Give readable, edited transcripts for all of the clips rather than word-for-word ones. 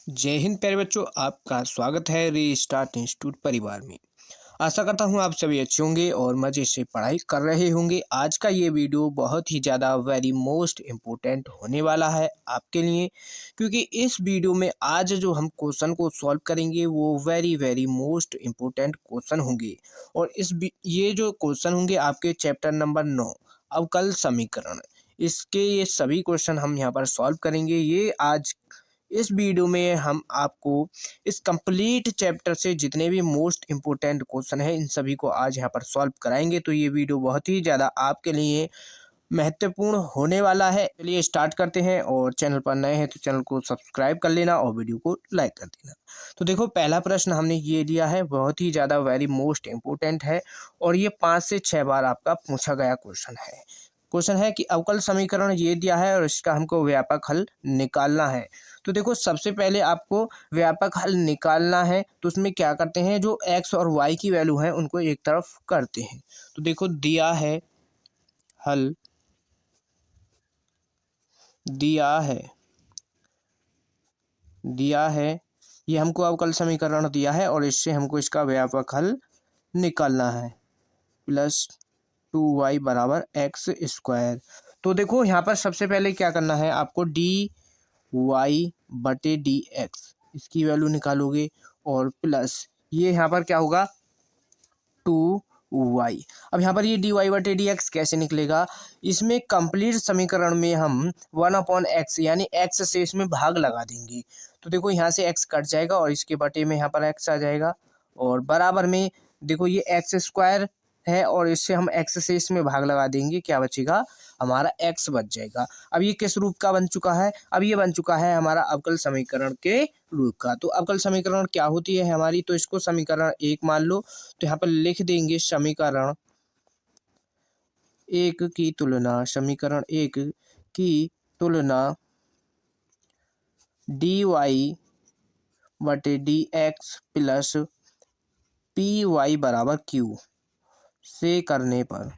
जय हिंद प्यारे बच्चों, आपका स्वागत है रीस्टार्ट इंस्टीट्यूट परिवार में। आशा करता हूँ आप सभी अच्छे होंगे और मज़े से पढ़ाई कर रहे होंगे। आज का ये वीडियो बहुत ही ज़्यादा वेरी मोस्ट इम्पोर्टेंट होने वाला है आपके लिए, क्योंकि इस वीडियो में आज जो हम क्वेश्चन को सॉल्व करेंगे वो very very most important question होंगे। और ये जो क्वेश्चन होंगे आपके चैप्टर नंबर 9 अवकल समीकरण, इसके ये सभी क्वेश्चन हम यहाँ पर सॉल्व करेंगे। ये आज इस वीडियो में हम आपको इस कंप्लीट चैप्टर से जितने भी मोस्ट इम्पोर्टेंट क्वेश्चन हैं इन सभी को आज यहाँ पर सॉल्व कराएंगे। तो ये वीडियो बहुत ही ज़्यादा आपके लिए महत्वपूर्ण होने वाला है। चलिए स्टार्ट करते हैं, और चैनल पर नए हैं तो चैनल को सब्सक्राइब कर लेना और वीडियो को लाइक कर देना। तो देखो, पहला प्रश्न हमने ये लिया है, बहुत ही ज़्यादा वेरी मोस्ट इम्पोर्टेंट है और ये 5 से 6 बार आपका पूछा गया क्वेश्चन है। क्वेश्चन है कि अवकल समीकरण ये दिया है और इसका हमको व्यापक हल निकालना है। तो देखो, सबसे पहले आपको व्यापक हल निकालना है, तो उसमें क्या करते हैं, जो एक्स और वाई की वैल्यू है उनको एक तरफ करते हैं। तो देखो, दिया है हल, दिया है ये हमको अवकल समीकरण दिया है और इससे हमको इसका व्यापक हल निकालना है। प्लस 2y बराबर एक्स स्क्वायर। तो देखो, यहाँ पर सबसे पहले क्या करना है, आपको डी वाई बटे डी एक्स इसकी वैल्यू निकालोगे, और प्लस ये यहाँ पर क्या होगा, 2y। अब यहाँ पर ये डी वाई बटे डी एक्स कैसे निकलेगा, इसमें कंप्लीट समीकरण में हम 1/x यानी x से इसमें भाग लगा देंगे। तो देखो, यहाँ से x कट जाएगा और इसके बटे में यहाँ पर x आ जाएगा, और बराबर में देखो ये एक्स स्क्वायर है और इससे हम x से इसमें भाग लगा देंगे, क्या बचेगा, हमारा x बच जाएगा। अब ये किस रूप का बन चुका है, अब ये बन चुका है हमारा अवकल समीकरण के रूप का। तो अवकल समीकरण क्या होती है हमारी, तो इसको समीकरण 1 मान लो। तो यहाँ पर लिख देंगे समीकरण 1 की तुलना, समीकरण 1 की तुलना डी वाई बटे d x plus p y बराबर क्यू से करने पर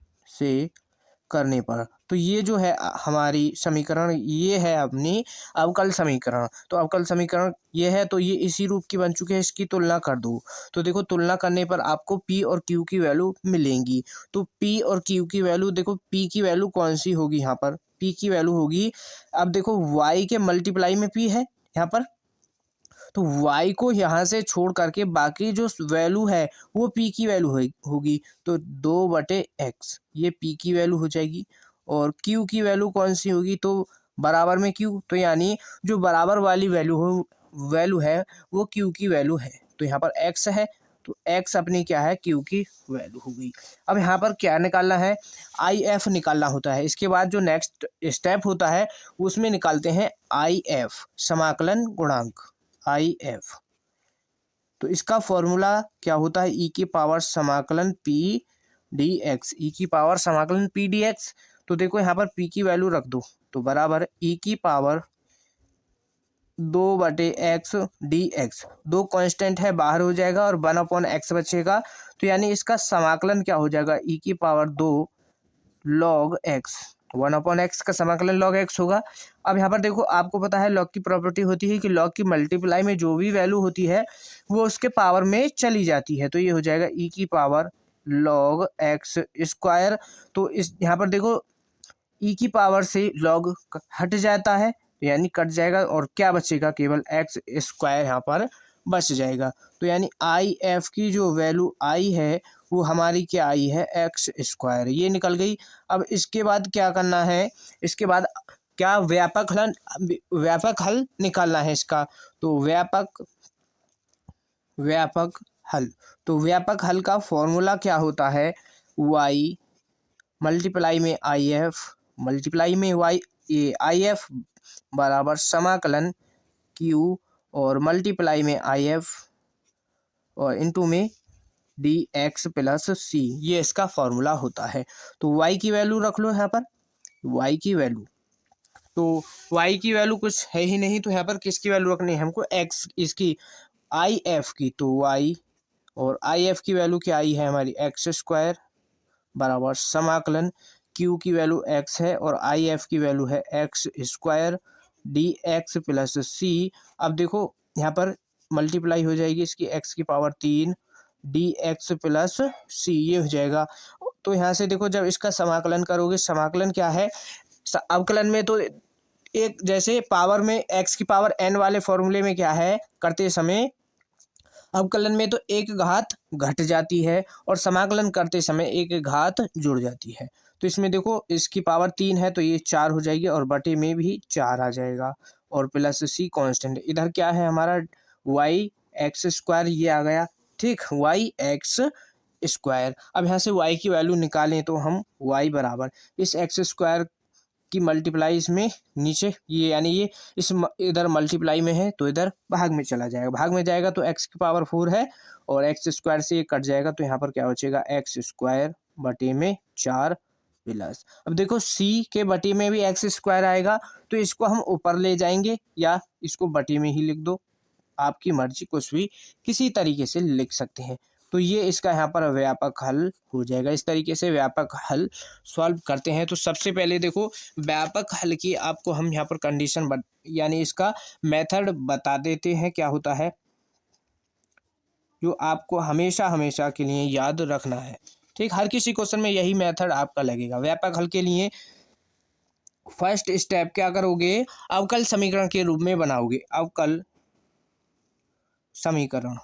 तो ये जो है हमारी समीकरण, ये है अपनी अवकल समीकरण। तो अवकल समीकरण ये है, तो ये इसी रूप की बन चुके हैं, इसकी तुलना कर दो। तो देखो, तुलना करने पर आपको p और q की वैल्यू मिलेंगी। तो p और q की वैल्यू देखो, p की वैल्यू कौन सी होगी, यहाँ पर p की वैल्यू होगी, अब देखो y के मल्टीप्लाई में p है यहाँ पर, तो y को यहाँ से छोड़ करके बाकी जो वैल्यू है वो p की वैल्यू होगी। तो 2/x ये p की वैल्यू हो जाएगी, और q की वैल्यू कौन सी होगी, तो बराबर में q, तो यानी जो बराबर वाली वैल्यू है वो q की वैल्यू है। तो यहाँ पर x है, तो x अपनी क्या है, q की वैल्यू हो गई। अब यहाँ पर क्या निकालना है, IF निकालना होता है। इसके बाद जो नेक्स्ट स्टेप होता है उसमें निकालते हैं IF समाकलन गुणांक, IF। तो इसका फॉर्मूला क्या होता है, ई की पावर समाकलन पी डी एक्स, ई की पावर समाकलन पी डी एक्स। तो देखो, यहाँ पर p की वैल्यू रख दो, तो बराबर ई की पावर 2/x डी एक्स, दो कांस्टेंट है बाहर हो जाएगा और 1/x बचेगा। तो यानी इसका समाकलन क्या हो जाएगा, ई की पावर 2 log x, 1/x का समाकलन log x होगा। अब यहाँ पर देखो, आपको पता है log की प्रॉपर्टी होती है कि log की मल्टीप्लाई में जो भी वैल्यू होती है वो उसके पावर में चली जाती है। तो ये हो जाएगा e की पावर log x स्क्वायर। तो इस यहाँ पर देखो, e की पावर से log हट जाता है, यानी कट जाएगा, और क्या बचेगा, केवल x स्क्वायर यहाँ पर बच जाएगा। तो यानी आई एफ की जो वैल्यू आई है वो हमारी क्या आई है, एक्स स्क्वायर, ये निकल गई। अब इसके बाद क्या करना है, इसके बाद क्या व्यापक हल निकालना है इसका। तो व्यापक हल, तो व्यापक हल का फॉर्मूला क्या होता है, y मल्टीप्लाई में आई एफ मल्टीप्लाई में y, ये आई एफ बराबर समाकलन q और मल्टीप्लाई में आई एफ और इनटू में डी एक्स प्लस सी, ये इसका फॉर्मूला होता है। तो y की वैल्यू रख लो यहाँ पर, y की वैल्यू, तो y की वैल्यू कुछ है ही नहीं, तो यहाँ पर किसकी वैल्यू रखनी है हमको, x, इसकी आई एफ की। तो y और आई एफ की वैल्यू क्या आई है हमारी, एक्स स्क्वायर बराबर समाकलन q की वैल्यू x है और आई एफ की वैल्यू है x square d x plus c. अब देखो, यहाँ पर मल्टीप्लाई हो जाएगी इसकी x की पावर 3 dx प्लस c, ये हो जाएगा। तो यहाँ से देखो जब इसका समाकलन करोगे, समाकलन क्या है, अवकलन में तो एक जैसे पावर में x की पावर n वाले फॉर्मूले में क्या है, करते समय अवकलन में तो एक घात घट जाती है और समाकलन करते समय एक घात जुड़ जाती है। तो इसमें देखो इसकी पावर 3 है तो ये 4 हो जाएगी और बटे में भी 4 आ जाएगा और प्लस c कांस्टेंट। इधर क्या है हमारा y एक्स स्क्वायर, ये आ गया, ठीक, y एक्स स्क्वायर। अब यहाँ से y की वैल्यू निकालें तो हम y बराबर इस एक्स स्क्वायर की मल्टीप्लाई इसमें नीचे, ये यानी ये इस इधर मल्टीप्लाई में है तो इधर भाग में चला जाएगा, भाग में जाएगा तो x की पावर 4 है और एक्स स्क्वायर से ये कट जाएगा तो यहाँ पर क्या बचेगा, एक्स स्क्वायर बटे में 4 प्लस। अब देखो c के बटे में भी एक्स स्क्वायर आएगा तो इसको हम ऊपर ले जाएंगे या इसको बटे में ही लिख दो, आपकी मर्जी, कुछ भी किसी तरीके से लिख सकते हैं। तो ये इसका यहाँ पर व्यापक हल हो जाएगा। इस तरीके से व्यापक हल सॉल्व करते हैं। तो सबसे पहले देखो व्यापक हल की आपको हम यहाँ पर कंडीशन यानी इसका मेथड बता देते हैं क्या होता है, जो आपको हमेशा हमेशा के लिए याद रखना है, ठीक। हर किसी क्वेश्चन में यही मेथड आपका लगेगा। व्यापक हल के लिए फर्स्ट स्टेप क्या करोगे, अवकल समीकरण के रूप में बनाओगे, अवकल समीकरण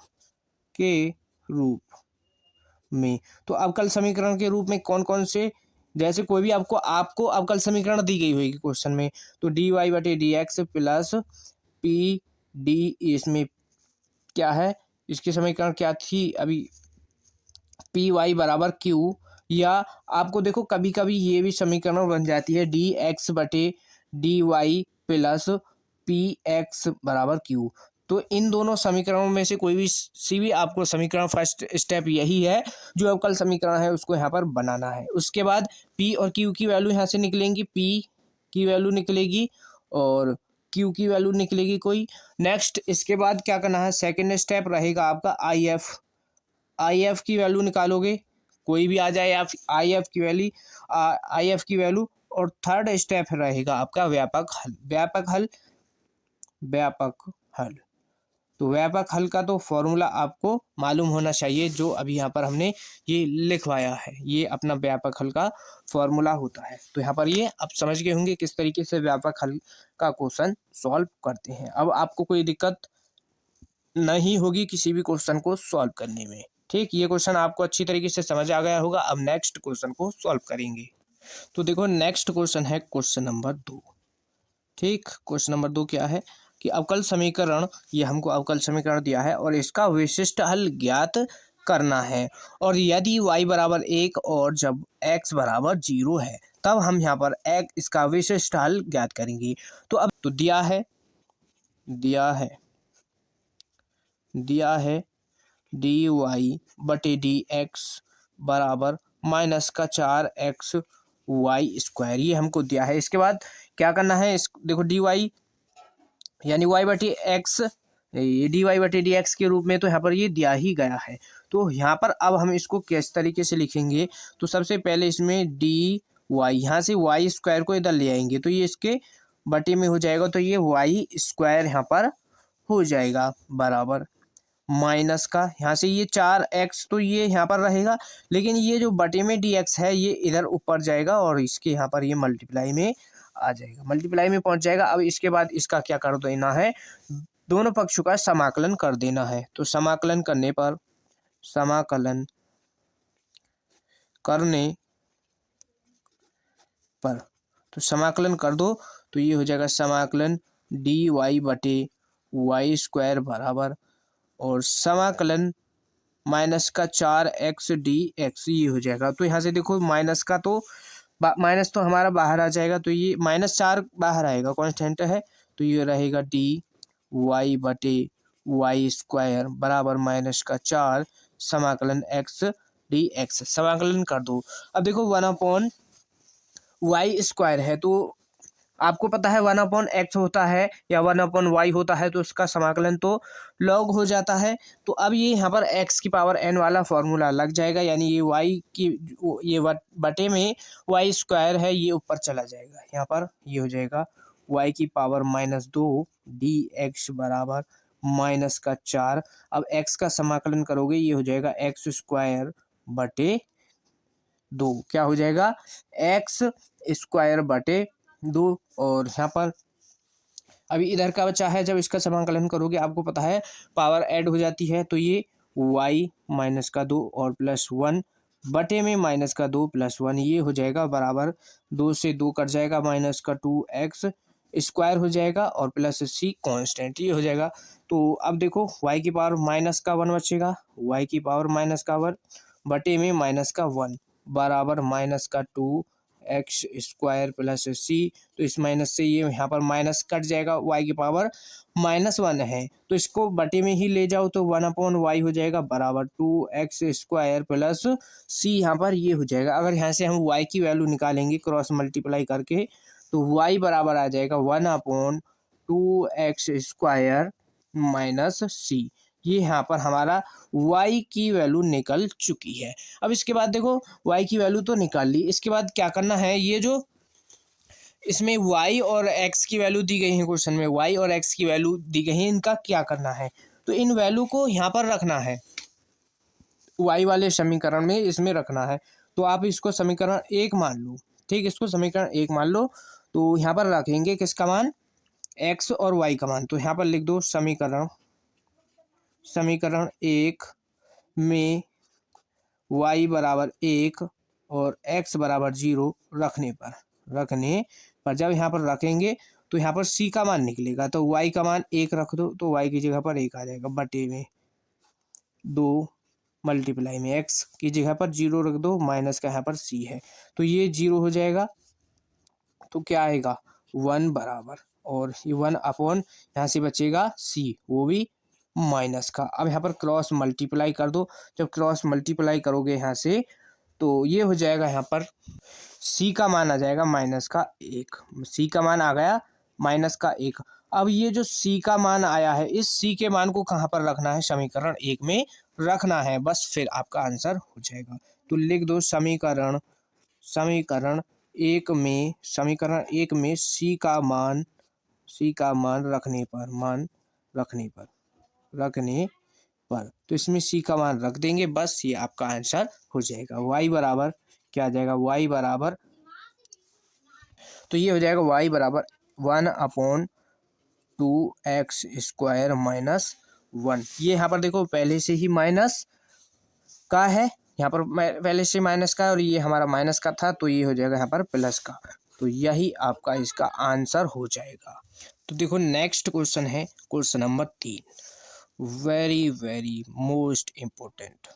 के रूप में। तो अवकल समीकरण के रूप में कौन कौन से, जैसे कोई भी आपको अवकल समीकरण दी गई होगी क्वेश्चन में, तो dy बटे d x plus P D, इसमें क्या है, इसकी समीकरण क्या थी अभी, पी वाई बराबर क्यू, या आपको देखो कभी कभी ये भी समीकरण बन जाती है डी एक्स बटे d y plus p x बराबर क्यू। तो इन दोनों समीकरणों में से कोई भी सी भी आपको समीकरण, फर्स्ट स्टेप यही है, जो अवकल समीकरण है उसको यहाँ पर बनाना है। उसके बाद पी और क्यू की वैल्यू यहाँ से निकलेंगी, पी की वैल्यू निकलेगी और क्यू की वैल्यू निकलेगी कोई। नेक्स्ट इसके बाद क्या करना है, सेकेंड स्टेप रहेगा आपका आई एफ की वैल्यू निकालोगे, कोई भी आ जाए आप आई एफ की वैल्यू। और थर्ड स्टेप रहेगा आपका व्यापक हल। तो व्यापक हल का तो फॉर्मूला आपको मालूम होना चाहिए, जो अभी यहाँ पर हमने ये लिखवाया है, ये अपना व्यापक हल का फॉर्मूला होता है। तो यहाँ पर ये आप समझ गए होंगे किस तरीके से व्यापक हल का क्वेश्चन सॉल्व करते हैं। अब आपको कोई दिक्कत नहीं होगी किसी भी क्वेश्चन को सॉल्व करने में, ठीक। ये क्वेश्चन आपको अच्छी तरीके से समझ आ गया होगा। अब नेक्स्ट क्वेश्चन को सॉल्व करेंगे। तो देखो नेक्स्ट क्वेश्चन है क्वेश्चन नंबर 2, ठीक। क्वेश्चन नंबर 2 क्या है कि अवकल समीकरण, ये हमको अवकल समीकरण दिया है और इसका विशिष्ट हल ज्ञात करना है, और यदि y बराबर 1 और जब x बराबर 0 है तब हम यहाँ पर इसका विशिष्ट हल ज्ञात करेंगे। तो अब तो दिया है डी वाई बटे डी एक्स बराबर माइनस का 4x वाई स्क्वायर, ये हमको दिया है। इसके बाद क्या करना है, इस देखो डी वाई यानी y बटे एक्स, ये डी वाई बटे डी एक्स के रूप में तो यहाँ पर ये दिया ही गया है। तो यहाँ पर अब हम इसको किस तरीके से लिखेंगे, तो सबसे पहले इसमें डी वाई, यहाँ से वाई स्क्वायर को इधर ले आएंगे तो ये इसके बटे में हो जाएगा, तो ये वाई स्क्वायर यहाँ पर हो जाएगा बराबर माइनस का, यहाँ से ये 4x तो ये यहाँ पर रहेगा, लेकिन ये जो बटे में dx है ये इधर ऊपर जाएगा और इसके यहाँ पर ये मल्टीप्लाई में आ जाएगा, मल्टीप्लाई में पहुँच जाएगा। अब इसके बाद इसका क्या कर देना है, दोनों पक्षों का समाकलन कर देना है। तो समाकलन करने पर तो समाकलन कर दो तो ये हो जाएगा समाकलन डी वाई बटे वाई स्क्वायर बराबर और समाकलन माइनस का 4x dx, ये हो जाएगा। तो यहाँ से देखो माइनस का तो माइनस तो हमारा बाहर आ जाएगा, तो ये -4 बाहर आएगा, कांस्टेंट है, तो ये रहेगा डी वाई बटे वाई स्क्वायर बराबर माइनस का 4 समाकलन x dx। समाकलन कर दो। अब देखो 1/y स्क्वायर है, तो आपको पता है 1/x होता है या 1/y होता है, तो उसका समाकलन तो log हो जाता है। तो अब ये यहाँ पर x की पावर n वाला फॉर्मूला लग जाएगा, यानी ये y की ये बटे में y स्क्वायर है ये ऊपर चला जाएगा, यहाँ पर ये हो जाएगा y की पावर -2 dx बराबर माइनस का 4। अब x का समाकलन करोगे ये हो जाएगा एक्स स्क्वायर बटे 2। क्या हो जाएगा? एक्स स्क्वायर बटे 2। और यहाँ पर अभी इधर का बचा है, जब इसका समाकलन करोगे आपको पता है पावर ऐड हो जाती है, तो ये y माइनस का 2 और प्लस 1 बटे में माइनस का 2 प्लस 1, ये हो जाएगा बराबर 2 से 2 कट जाएगा, माइनस का 2x स्क्वायर हो जाएगा और प्लस c कांस्टेंट, ये हो जाएगा। तो अब देखो y की पावर माइनस का 1 बचेगा, y की पावर माइनस का 1 बटे में माइनस का 1 बराबर माइनस का 2x स्क्वायर प्लस c। तो इस माइनस से ये यहाँ पर माइनस कट जाएगा, y की पावर -1 है तो इसको बटे में ही ले जाओ तो 1/y हो जाएगा बराबर 2x स्क्वायर प्लस c। यहाँ पर ये हो जाएगा। अगर यहाँ से हम y की वैल्यू निकालेंगे क्रॉस मल्टीप्लाई करके तो y बराबर आ जाएगा 1/2x स्क्वायर माइनस c। ये यहाँ पर हमारा y की वैल्यू निकल चुकी है। अब इसके बाद देखो y की वैल्यू तो निकाल ली, इसके बाद क्या करना है, ये जो इसमें y और x की वैल्यू दी गई है, क्वेश्चन में y और x की वैल्यू दी गई है, इनका क्या करना है, तो इन वैल्यू को यहाँ पर रखना है, y वाले समीकरण में इसमें रखना है। तो आप इसको समीकरण 1 मान लो, ठीक, इसको समीकरण 1 मान लो। तो यहाँ पर रखेंगे किसका मान, x और y का मान। तो यहाँ पर लिख दो समीकरण 1 में y बराबर 1 और x बराबर 0 रखने पर जब यहाँ पर रखेंगे तो यहाँ पर c का मान निकलेगा, तो y का मान 1 रख दो तो y की जगह पर 1 आ जाएगा बटे में 2 मल्टीप्लाई में x की जगह पर 0 रख दो, माइनस का यहाँ पर c है तो ये 0 हो जाएगा। तो क्या आएगा 1 बराबर, और ये 1 यहाँ से बचेगा c, वो भी माइनस का। अब यहाँ पर क्रॉस मल्टीप्लाई कर दो, जब क्रॉस मल्टीप्लाई करोगे यहाँ से तो ये हो जाएगा, यहाँ पर c का मान आ जाएगा माइनस का 1, c का मान आ गया माइनस का 1। अब ये जो c का मान आया है, इस c के मान को कहाँ पर रखना है, समीकरण 1 में रखना है, बस फिर आपका आंसर हो जाएगा। तो लिख दो समीकरण 1 में c का मान रखने पर तो इसमें c का मान रख देंगे, बस ये आपका आंसर हो जाएगा। y बराबर क्या आ जाएगा, y बराबर, तो ये हो जाएगा y बराबर 1/2x स्क्वायर माइनस 1। ये यहाँ पर देखो पहले से ही माइनस का है, यहाँ पर पहले से माइनस का है और ये हमारा माइनस का था, तो ये हो जाएगा यहाँ पर प्लस का। तो यही आपका इसका आंसर हो जाएगा। तो देखो नेक्स्ट क्वेश्चन है question number 3, very very most important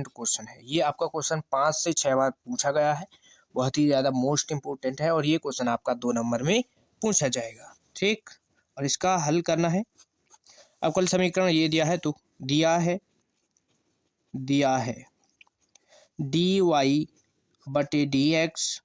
question है। ये आपका क्वेश्चन 5 से 6 बार पूछा गया है, बहुत ही ज़्यादा मोस्ट इम्पोर्टेंट है और ये क्वेश्चन आपका 2 नंबर में पूछा जाएगा, ठीक। और इसका हल करना है। अब कल समीकरण ये दिया है, तो दिया है dy बटे dx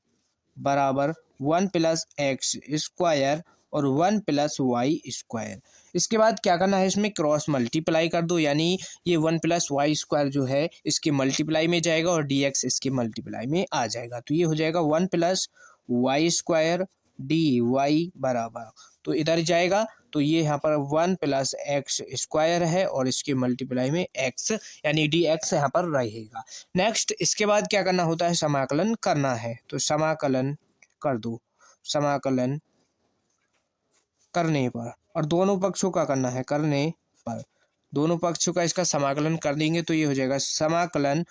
बराबर 1 प्लस एक्स स्क्वायर और 1 प्लस वाई स्क्वायर। इसके बाद क्या करना है, इसमें क्रॉस मल्टीप्लाई कर दो, यानी ये 1 प्लस वाई स्क्वायर जो है इसके मल्टीप्लाई में जाएगा और dx इसके मल्टीप्लाई में आ जाएगा। तो ये हो जाएगा 1 प्लस वाई स्क्वायर dy बराबर, तो इधर जाएगा तो ये यहाँ पर 1 प्लस एक्स स्क्वायर है और इसके मल्टीप्लाई में x यानी dx यहाँ पर रहेगा। नेक्स्ट इसके बाद क्या करना होता है, समाकलन करना है। तो समाकलन कर दो, समाकलन करने पर, और दोनों पक्षों का करना है, करने पर दोनों पक्षों का इसका समाकलन कर देंगे तो ये हो जाएगा समाकलन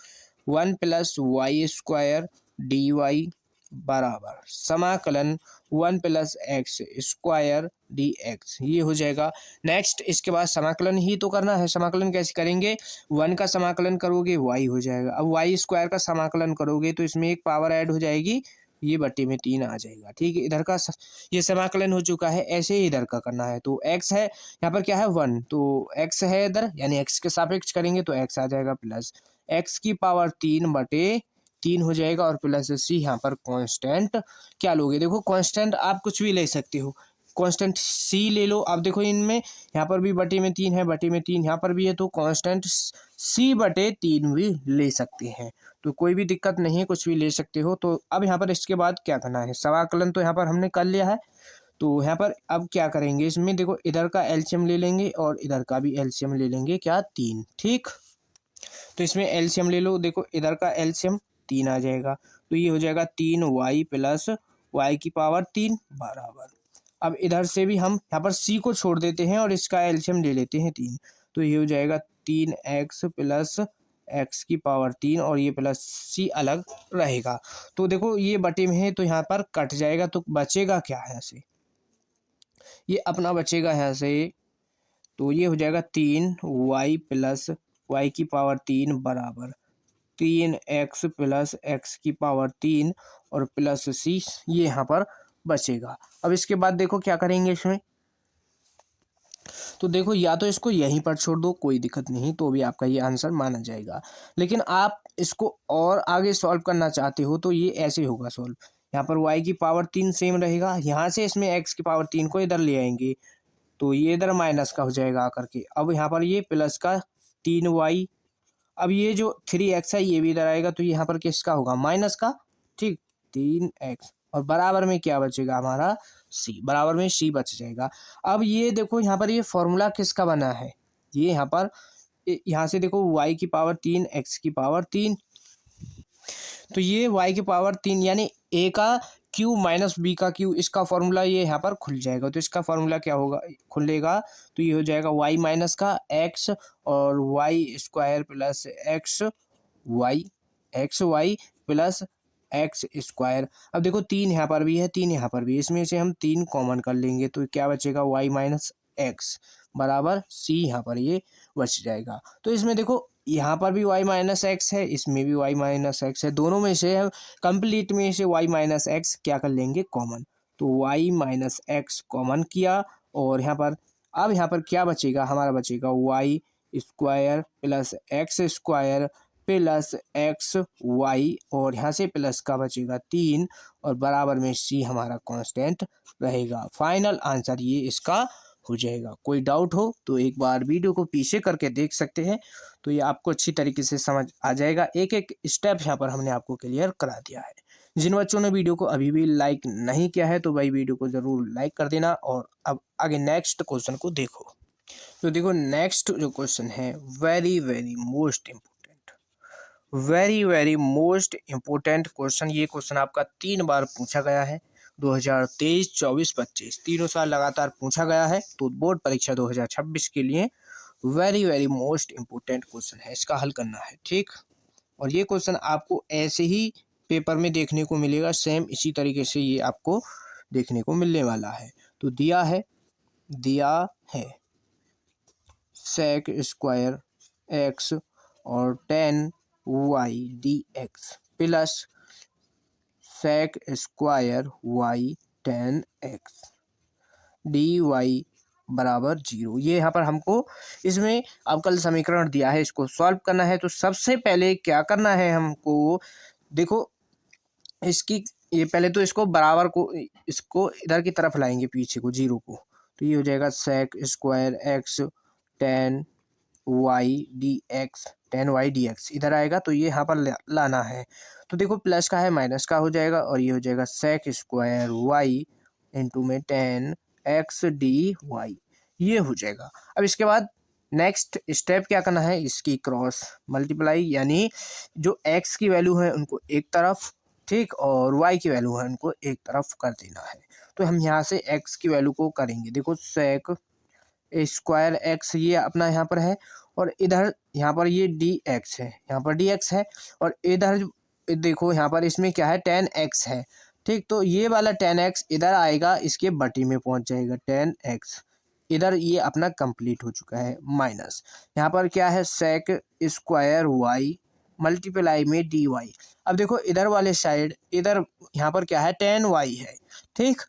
1 plus y square d y बराबर समाकलन 1 plus x square d x, ये हो जाएगा। नेक्स्ट इसके बाद समाकलन ही तो करना है, समाकलन कैसे करेंगे, 1 का समाकलन करोगे y हो जाएगा, अब वाई स्क्वायर का समाकलन करोगे तो इसमें एक पावर ऐड हो जाएगी, ये बट्टे में 3 आ जाएगा, ठीक है। इधर का ये समाकलन हो चुका है, ऐसे ही इधर का करना है। तो x है यहाँ पर क्या है 1, तो x है इधर, यानी x के सापेक्ष करेंगे तो x आ जाएगा प्लस x की पावर 3 बटे 3 हो जाएगा और प्लस c यहाँ पर कांस्टेंट क्या लोगे, देखो कांस्टेंट आप कुछ भी ले सकते हो, कांस्टेंट c ले लो। अब देखो इनमें यहाँ पर भी बटे में 3 है, बटे में 3 यहाँ पर भी है, तो कांस्टेंट c बटे 3 भी ले सकते हैं, तो कोई भी दिक्कत नहीं है, कुछ भी ले सकते हो। तो अब यहाँ पर इसके बाद क्या करना है, समाकलन तो यहाँ पर हमने कर लिया है, तो यहाँ पर अब क्या करेंगे, इसमें देखो इधर का एलसीएम ले लेंगे और इधर का भी एलसीएम ले लेंगे, क्या 3, ठीक। तो इसमें एलसीएम ले लो, देखो इधर का एलसीएम 3 आ जाएगा, तो ये हो जाएगा 3y प्लस वाई की पावर 3 बराबर। अब इधर से भी हम यहाँ पर c को छोड़ देते हैं और इसका एलसीएम ले लेते हैं 3, तो ये हो जाएगा 3x प्लस एक्स की पावर 3 और ये प्लस c अलग रहेगा। तो देखो ये बटे में है तो यहाँ पर कट जाएगा, तो बचेगा क्या है ऐसे, ये अपना बचेगा यहाँ से, तो ये हो जाएगा 3y प्लस वाई की पावर 3 बराबर 3x प्लस एक्स की पावर 3 और प्लस c, ये यहाँ पर बचेगा। अब इसके बाद देखो क्या करेंगे इसमें, तो देखो या तो इसको यहीं पर छोड़ दो, कोई दिक्कत नहीं, तो भी आपका ये आंसर माना जाएगा। लेकिन आप इसको और आगे सॉल्व करना चाहते हो तो ये ऐसे होगा सॉल्व, यहाँ पर y की पावर 3 सेम रहेगा, यहाँ से इसमें x की पावर 3 को इधर ले आएंगे, तो ये इधर माइनस का हो जाएगा आकर के। अब यहाँ पर ये प्लस का 3y, अब ये जो 3x है ये भी इधर आएगा, तो यहाँ पर किसका होगा, माइनस का, ठीक, 3x और बराबर में क्या बचेगा हमारा c, बराबर में c बच जाएगा। अब ये देखो यहाँ पर ये फॉर्मूला किसका बना है, ये यहाँ पर यहाँ से देखो y की पावर 3 x की पावर 3, तो ये y की पावर 3 यानी a का क्यू माइनस बी का क्यू, इसका फॉर्मूला ये यहाँ पर खुल जाएगा। तो इसका फॉर्मूला क्या होगा, खुलेगा, तो ये हो जाएगा y माइनस का x और y square plus x y plus x square. अब देखो 3 यहाँ पर भी है, 3 यहाँ पर भी है, इसमें से हम 3 कॉमन कर लेंगे, तो क्या बचेगा y माइनस एक्स बराबर c, यहाँ पर ये बच जाएगा। तो इसमें देखो यहाँ पर भी y माइनस एक्स है, इसमें भी y माइनस एक्स है, दोनों में से हम कंप्लीट में से y माइनस एक्स क्या कर लेंगे, कॉमन, तो y माइनस एक्स कॉमन किया और यहाँ पर अब यहाँ पर क्या बचेगा, हमारा बचेगा y square plus x square plus x y और यहाँ से प्लस का बचेगा 3 और बराबर में c हमारा कांस्टेंट रहेगा। फाइनल आंसर ये इसका हो जाएगा। कोई डाउट हो तो एक बार वीडियो को पीछे करके देख सकते हैं, तो ये आपको अच्छी तरीके से समझ आ जाएगा। एक एक स्टेप यहाँ पर हमने आपको क्लियर करा दिया है। जिन बच्चों ने वीडियो को अभी भी लाइक नहीं किया है तो भाई वीडियो को ज़रूर लाइक कर देना और अब आगे नेक्स्ट क्वेश्चन को देखो। तो देखो नेक्स्ट जो क्वेश्चन है very very most important, very most important question. ये क्वेश्चन आपका 3 बार पूछा गया है, 2023, 24, 25 तीनों साल लगातार पूछा गया है। तो बोर्ड परीक्षा 2026 के लिए वेरी मोस्ट इम्पोर्टेंट क्वेश्चन है, इसका हल करना है, ठीक। और ये क्वेश्चन आपको ऐसे ही पेपर में देखने को मिलेगा, सेम इसी तरीके से ये आपको देखने को मिलने वाला है। तो दिया है सेक स्क्वायर एक्स और 10y dx plus sec square y 10x dy बराबर 0। ये यहाँ पर हमको इसमें अवकल समीकरण दिया है, इसको सॉल्व करना है। तो सबसे पहले क्या करना है हमको, देखो इसकी ये पहले तो इसको बराबर को इसको इधर की तरफ लाएंगे, पीछे को 0 को, तो ये हो जाएगा sec square x 10y dx इधर आएगा, तो ये यहाँ पर लाना है। तो देखो प्लस का है माइनस का हो जाएगा और ये हो जाएगा सेक स्क्वायर y इंटू में 10x dy, ये हो जाएगा। अब इसके बाद नेक्स्ट स्टेप क्या करना है, इसकी क्रॉस मल्टीप्लाई, यानी जो x की वैल्यू है उनको एक तरफ, ठीक, और y की वैल्यू है उनको एक तरफ कर देना है। तो हम यहाँ से x की वैल्यू को करेंगे, देखो सेक स्क्वायर एक्स ये अपना यहाँ पर है और इधर यहाँ पर ये dx है, यहाँ पर dx है और इधर देखो यहाँ पर इसमें क्या है 10x है, ठीक। तो ये वाला 10x इधर आएगा, इसके बटी में पहुँच जाएगा 10x, इधर ये अपना कंप्लीट हो चुका है। माइनस यहाँ पर क्या है सेक स्क्वायर y मल्टीप्लाई में dy। अब देखो इधर वाले साइड इधर यहाँ पर क्या है 10y है, ठीक,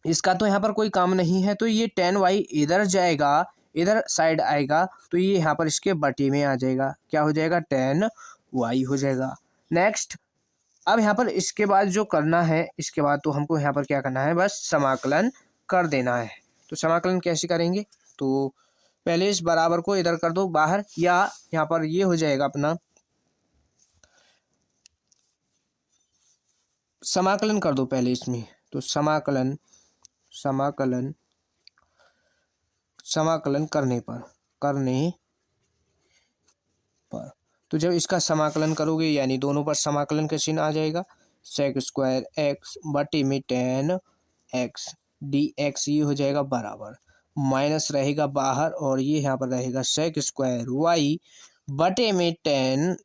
इसका तो यहाँ पर कोई काम नहीं है, तो ये 10y इधर जाएगा, इधर साइड आएगा, तो ये यहाँ पर इसके बटे में आ जाएगा, क्या हो जाएगा 10y हो जाएगा। नेक्स्ट अब यहाँ पर इसके बाद जो करना है, इसके बाद तो हमको यहाँ पर क्या करना है, बस समाकलन कर देना है। तो समाकलन कैसे करेंगे, तो पहले इस बराबर को इधर कर दो बाहर, या यहाँ पर ये हो जाएगा अपना समाकलन कर दो पहले इसमें, तो समाकलन समाकलन करने पर तो जब इसका समाकलन करोगे यानी दोनों पर समाकलन का चिन्ह आ जाएगा, सेक स्क्वायर एक्स बटे में टेन एक्स डी एक्स, ये हो जाएगा बराबर, माइनस रहेगा बाहर और ये यहाँ पर रहेगा सेक स्क्वायर वाई बटे में टेन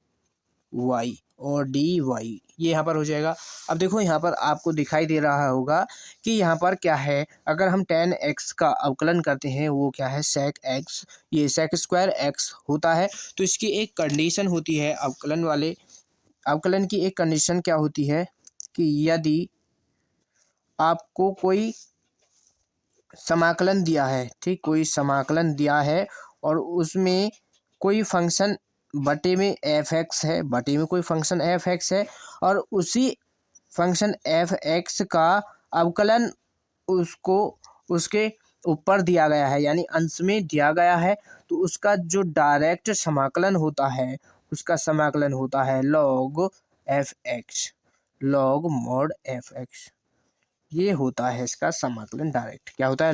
वाई और डी वाई, ये यहाँ पर हो जाएगा। अब देखो यहाँ पर आपको दिखाई दे रहा होगा कि यहाँ पर क्या है, अगर हम टेन एक्स का अवकलन करते हैं वो क्या है सेक एक्स, ये सेक स्क्वायर एक्स होता है। तो इसकी एक कंडीशन होती है अवकलन की एक कंडीशन क्या होती है कि यदि आपको कोई समाकलन दिया है, ठीक, कोई समाकलन दिया है और उसमें कोई फंक्शन बटे में एफ एक्स है, बटे में कोई फंक्शन एफ एक्स है और उसी फंक्शन एफ एक्स का अवकलन उसको उसके ऊपर दिया गया है यानी अंश में दिया गया है, तो उसका जो डायरेक्ट समाकलन होता है उसका समाकलन होता है log F x, log mod F x, ये होता है इसका समाकलन डायरेक्ट। क्या होता है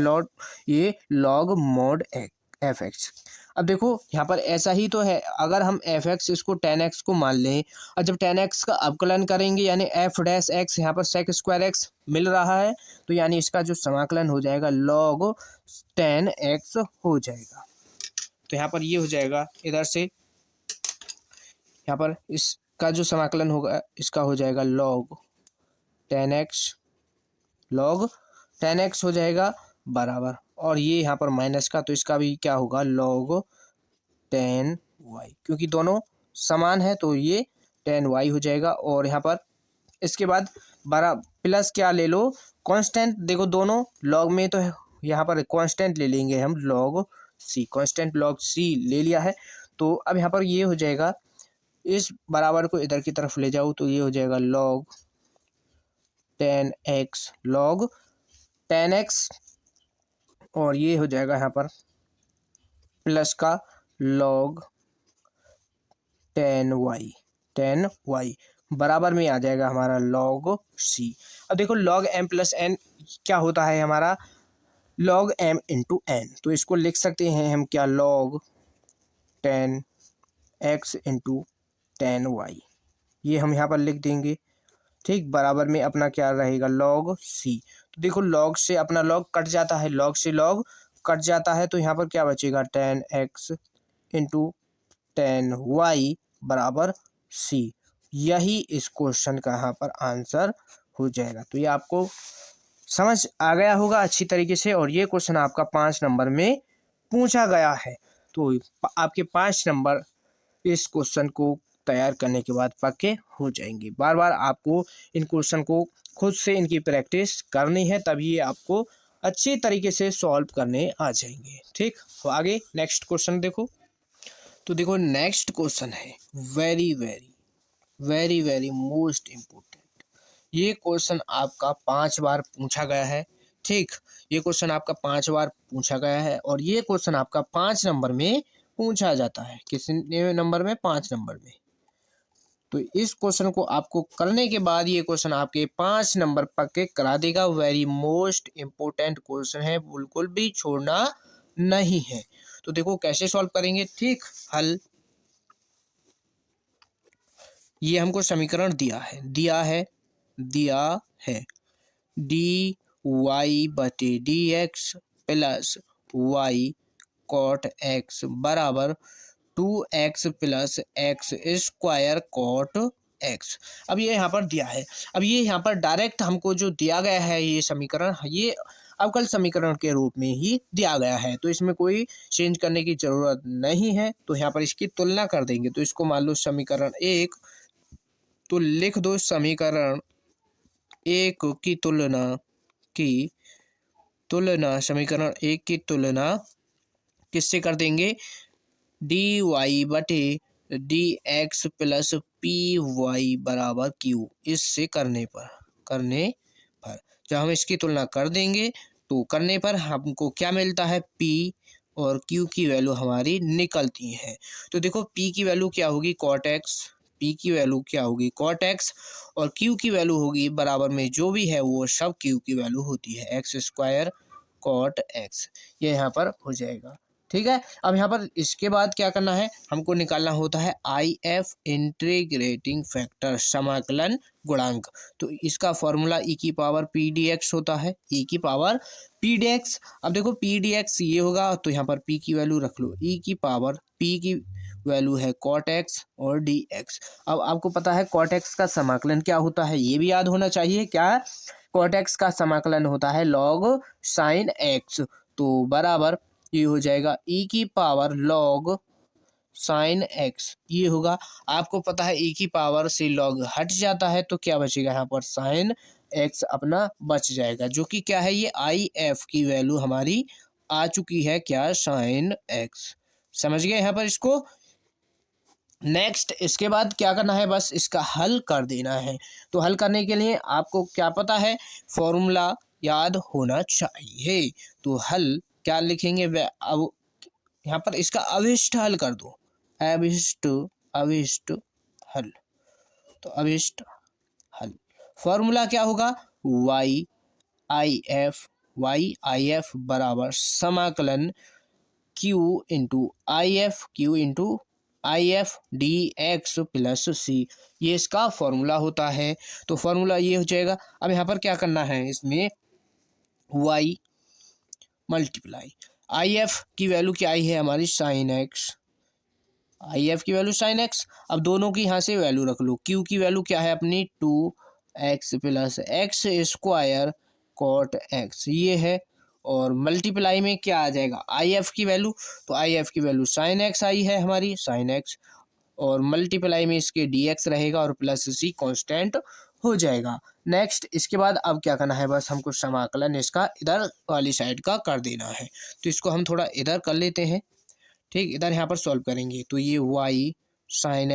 लॉग मॉड एफ एक्स। अब देखो यहाँ पर ऐसा ही तो है, अगर हम एफ एक्स इसको टेन एक्स को मान लें और जब टेन एक्स का अवकलन करेंगे यानी एफ डैश एक्स, यहाँ पर सेक स्क्वायर एक्स मिल रहा है तो यानी इसका जो समाकलन हो जाएगा लॉग टेन एक्स हो जाएगा। तो यहाँ पर ये हो जाएगा, इधर से यहाँ पर इसका जो समाकलन होगा इसका हो जाएगा लॉग टेन एक्स हो जाएगा बराबर, और ये यहाँ पर माइनस का तो इसका भी क्या होगा लॉग टेन वाई, क्योंकि दोनों समान है तो ये टेन वाई हो जाएगा। और यहाँ पर इसके बाद बड़ा प्लस क्या ले लो कांस्टेंट, देखो दोनों लॉग में तो है, यहाँ पर कांस्टेंट ले लेंगे हम log c, constant log c ले लिया है। तो अब यहाँ पर ये हो जाएगा, इस बराबर को इधर की तरफ ले जाओ तो ये हो जाएगा लॉग टेन एक्स और ये हो जाएगा यहाँ पर प्लस का लॉग टेन वाई बराबर में आ जाएगा हमारा लॉग सी। अब देखो लॉग एम प्लस एन क्या होता है हमारा लॉग एम इंटू एन, तो इसको लिख सकते हैं हम क्या log ten x into ten y, ये हम यहाँ पर लिख देंगे, ठीक, बराबर में अपना क्या रहेगा लॉग सी। तो देखो लॉग से अपना लॉग कट जाता है, लॉग से लॉग कट जाता है तो यहाँ पर क्या बचेगा ten x into ten y बराबर सी, यही इस क्वेश्चन का यहाँ पर आंसर हो जाएगा। तो ये आपको समझ आ गया होगा अच्छी तरीके से, और ये क्वेश्चन आपका 5 नंबर में पूछा गया है। तो आपके 5 नंबर इस क्वेश्चन को तैयार करने के बाद पक्के हो जाएंगे। बार बार आपको इन क्वेश्चन को खुद से इनकी प्रैक्टिस करनी है, तभी ये आपको अच्छी तरीके से सॉल्व करने आ जाएंगे। ठीक, तो आगे नेक्स्ट क्वेश्चन देखो। तो देखो नेक्स्ट क्वेश्चन है very very very very most important. ये क्वेश्चन आपका 5 बार पूछा गया है, ठीक, ये क्वेश्चन आपका 5 बार पूछा गया है और ये क्वेश्चन आपका 5 नंबर में पूछा जाता है। कितने नंबर में? 5 नंबर में। तो इस क्वेश्चन को आपको करने के बाद ये क्वेश्चन आपके 5 नंबर पक्के करा देगा। वेरी मोस्ट इम्पोर्टेंट क्वेश्चन है, बिल्कुल भी छोड़ना नहीं है। तो देखो कैसे सॉल्व करेंगे। ठीक, हल, ये हमको समीकरण दिया है डी वाई बटे d x plus y cot x बराबर 2x plus x square cot x. अब ये यहाँ पर दिया है, अब ये यहाँ पर डायरेक्ट हमको जो दिया गया है ये समीकरण, ये अवकल समीकरण के रूप में ही दिया गया है, तो इसमें कोई चेंज करने की ज़रूरत नहीं है। तो यहाँ पर इसकी तुलना कर देंगे, तो इसको मान लो समीकरण 1, तो लिख दो समीकरण 1 की तुलना समीकरण 1 की तुलना किससे कर देंगे? डी वाई बटे d x plus p y बराबर क्यू, इससे करने पर जब हम इसकी तुलना कर देंगे तो करने पर हमको क्या मिलता है? पी और क्यू की वैल्यू हमारी निकलती है। तो देखो पी की वैल्यू क्या होगी? कॉट एक्स पी की वैल्यू क्या होगी कॉट एक्स, और क्यू की वैल्यू होगी बराबर में जो भी है वो सब क्यू की वैल्यू होती है एक्स स्क्वायर कॉट एक्स, ये यहाँ पर हो जाएगा। ठीक है, अब यहाँ पर इसके बाद क्या करना है, हमको निकालना होता है आई एफ इंटीग्रेटिंग फैक्टर, समाकलन गुणांक। तो इसका फॉर्मूला ई की पावर पी डी एक्स होता है, ई की पावर पी डी एक्स। अब देखो पी डी एक्स ये होगा, तो यहाँ पर पी की वैल्यू रख लो, ई की पावर पी की वैल्यू है कॉट एक्स और डी एक्स। अब आपको पता है कॉट एक्स का समाकलन क्या होता है, ये भी याद होना चाहिए। क्या, कॉट एक्स का समाकलन होता है लॉग साइन एक्स, तो बराबर ये हो जाएगा ई की पावर लॉग साइन एक्स, ये होगा। आपको पता है ई की पावर से लॉग हट जाता है तो क्या बचेगा, यहाँ पर साइन एक्स अपना बच जाएगा, जो कि क्या है, ये आई एफ की वैल्यू हमारी आ चुकी है, क्या, साइन एक्स। समझ गए यहाँ पर इसको। नेक्स्ट इसके बाद क्या करना है, बस इसका हल कर देना है। तो हल करने के लिए आपको क्या पता है, फॉर्मूला याद होना चाहिए। तो हल क्या लिखेंगे, अब यहाँ पर इसका अभिष्ट हल कर दो, अभिष्ट अभिष्ट हल। तो अभिष्ट हल फॉर्मूला क्या होगा, वाई आई एफ बराबर समाकलन Q into I F d x plus c, ये इसका फॉर्मूला होता है। तो फॉर्मूला ये हो जाएगा। अब यहाँ पर क्या करना है, इसमें वाई मल्टीप्लाई आई एफ की वैल्यू क्या आई है हमारी साइन एक्स, आई एफ की वैल्यू साइन एक्स। अब दोनों की यहाँ से वैल्यू रख लो, क्यू की वैल्यू क्या है अपनी 2x plus x square cot x, ये है। और मल्टीप्लाई में क्या आ जाएगा, आई एफ की वैल्यू, तो आई एफ की वैल्यू साइन एक्स आई है हमारी, साइन एक्स, और मल्टीप्लाई में इसके डी एक्स रहेगा और प्लस सी कांस्टेंट हो जाएगा। नेक्स्ट इसके बाद अब क्या करना है, बस हमको समाकलन इसका इधर वाली साइड का कर देना है। तो इसको हम थोड़ा इधर कर लेते हैं, ठीक, इधर यहाँ पर सॉल्व करेंगे। तो ये वाई साइन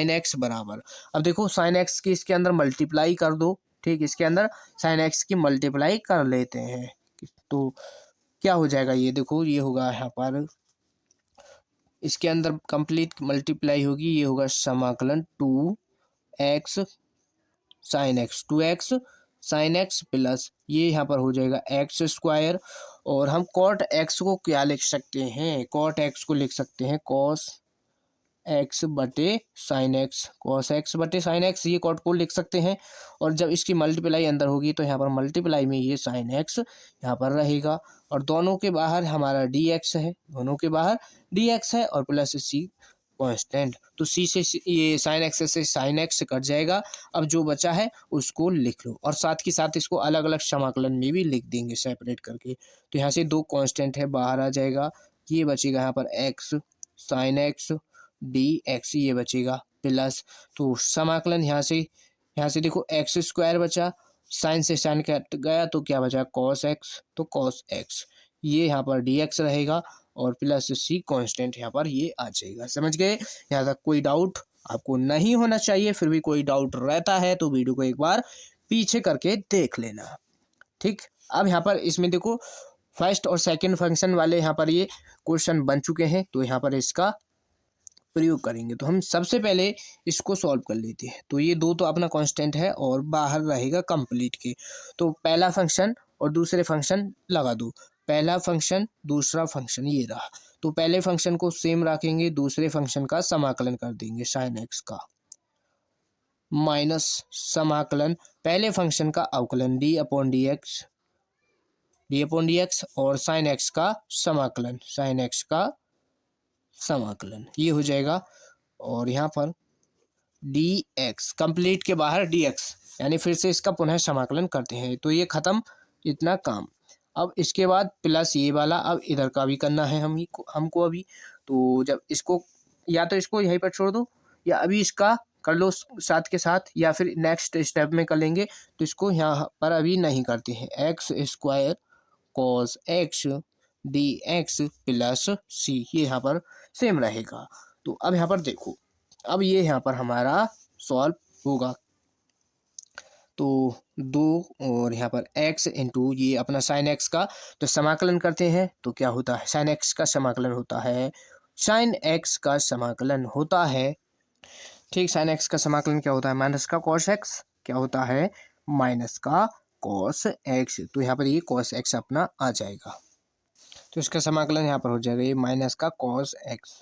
एक्स बराबर, अब देखो साइन एक्स की इसके अंदर मल्टीप्लाई कर दो, ठीक, इसके अंदर साइन एक्स की मल्टीप्लाई कर लेते हैं। तो क्या हो जाएगा, ये देखो ये होगा यहाँ पर, इसके अंदर कंप्लीट मल्टीप्लाई होगी, ये होगा समाकलन 2x साइन एक्स प्लस ये यहाँ पर हो जाएगा एक्स स्क्वायर। और हम कॉट एक्स को क्या लिख सकते हैं, कॉट एक्स को लिख सकते हैं कॉस एक्स बटे साइन एक्स, कॉस एक्स बटे साइन एक्स, ये कॉट को लिख सकते हैं। और जब इसकी मल्टीप्लाई अंदर होगी तो यहाँ पर मल्टीप्लाई में ये साइन एक्स यहाँ पर रहेगा, और दोनों के बाहर हमारा डी एक्स है, दोनों के बाहर डी एक्स है, और प्लस सी कांस्टेंट। तो सी से ये साइन एक्स से साइन एक्स कट जाएगा। अब जो बचा है उसको लिख लो, और साथ के साथ इसको अलग अलग समाकलन में भी लिख देंगे सेपरेट करके। तो यहाँ से दो कांस्टेंट है बाहर आ जाएगा, ये बचेगा यहाँ पर x sine x d x, ये बचेगा प्लस, तो समाकलन यहाँ से देखो एक्स स्क्वायर बचा, साइन से साइन कट गया तो क्या बचा कॉस एक्स, तो कॉस एक्स, ये यहाँ पर डी एक्स रहेगा, और प्लस सी कांस्टेंट यहाँ पर ये आ जाएगा। समझ गए, यहाँ तक कोई डाउट आपको नहीं होना चाहिए। फिर भी कोई डाउट रहता है तो वीडियो को एक बार पीछे करके देख लेना, ठीक। अब यहाँ पर इसमें देखो फर्स्ट और सेकंड फंक्शन वाले यहाँ पर ये क्वेश्चन बन चुके हैं, तो यहाँ पर इसका प्रयोग करेंगे। तो हम सबसे पहले इसको सॉल्व कर लेते हैं। तो ये दो तो अपना कांस्टेंट है और बाहर रहेगा कंप्लीट के, तो पहला फंक्शन और दूसरे फंक्शन लगा दो, पहला फंक्शन दूसरा फंक्शन ये रहा। तो पहले फंक्शन को सेम रखेंगे, दूसरे फंक्शन का समाकलन कर देंगे साइन एक्स का, माइनस समाकलन पहले फंक्शन का अवकलन डी अपॉन डी एक्स और साइन एक्स का समाकलन, साइन एक्स का समाकलन, ये हो जाएगा। और यहाँ पर डी एक्स कंप्लीट के बाहर डी एक्स, यानी फिर से इसका पुनः समाकलन करते हैं। तो ये खत्म इतना काम। अब इसके बाद प्लस ये वाला, अब इधर का भी करना है हमको अभी। तो जब इसको या तो इसको यहीं पर छोड़ दो, या अभी इसका कर लो साथ के साथ, या फिर नेक्स्ट स्टेप में कर लेंगे। तो इसको यहाँ पर अभी नहीं करते हैं, x square cos x d x plus c, ये यहाँ पर सेम रहेगा। तो अब यहाँ पर देखो, अब ये यहाँ पर हमारा सॉल्व होगा। तो दो और यहाँ पर x इंटू ये अपना साइन एक्स का, तो समाकलन करते हैं तो क्या होता है, साइन एक्स का समाकलन होता है, साइन एक्स का समाकलन होता है ठीक, साइन एक्स का समाकलन क्या होता है, माइनस का कॉस एक्स, क्या होता है, माइनस का कॉस एक्स। तो यहाँ पर ये कॉस एक्स अपना आ जाएगा, तो इसका समाकलन यहाँ पर हो जाएगा ये माइनस का कॉस एक्स।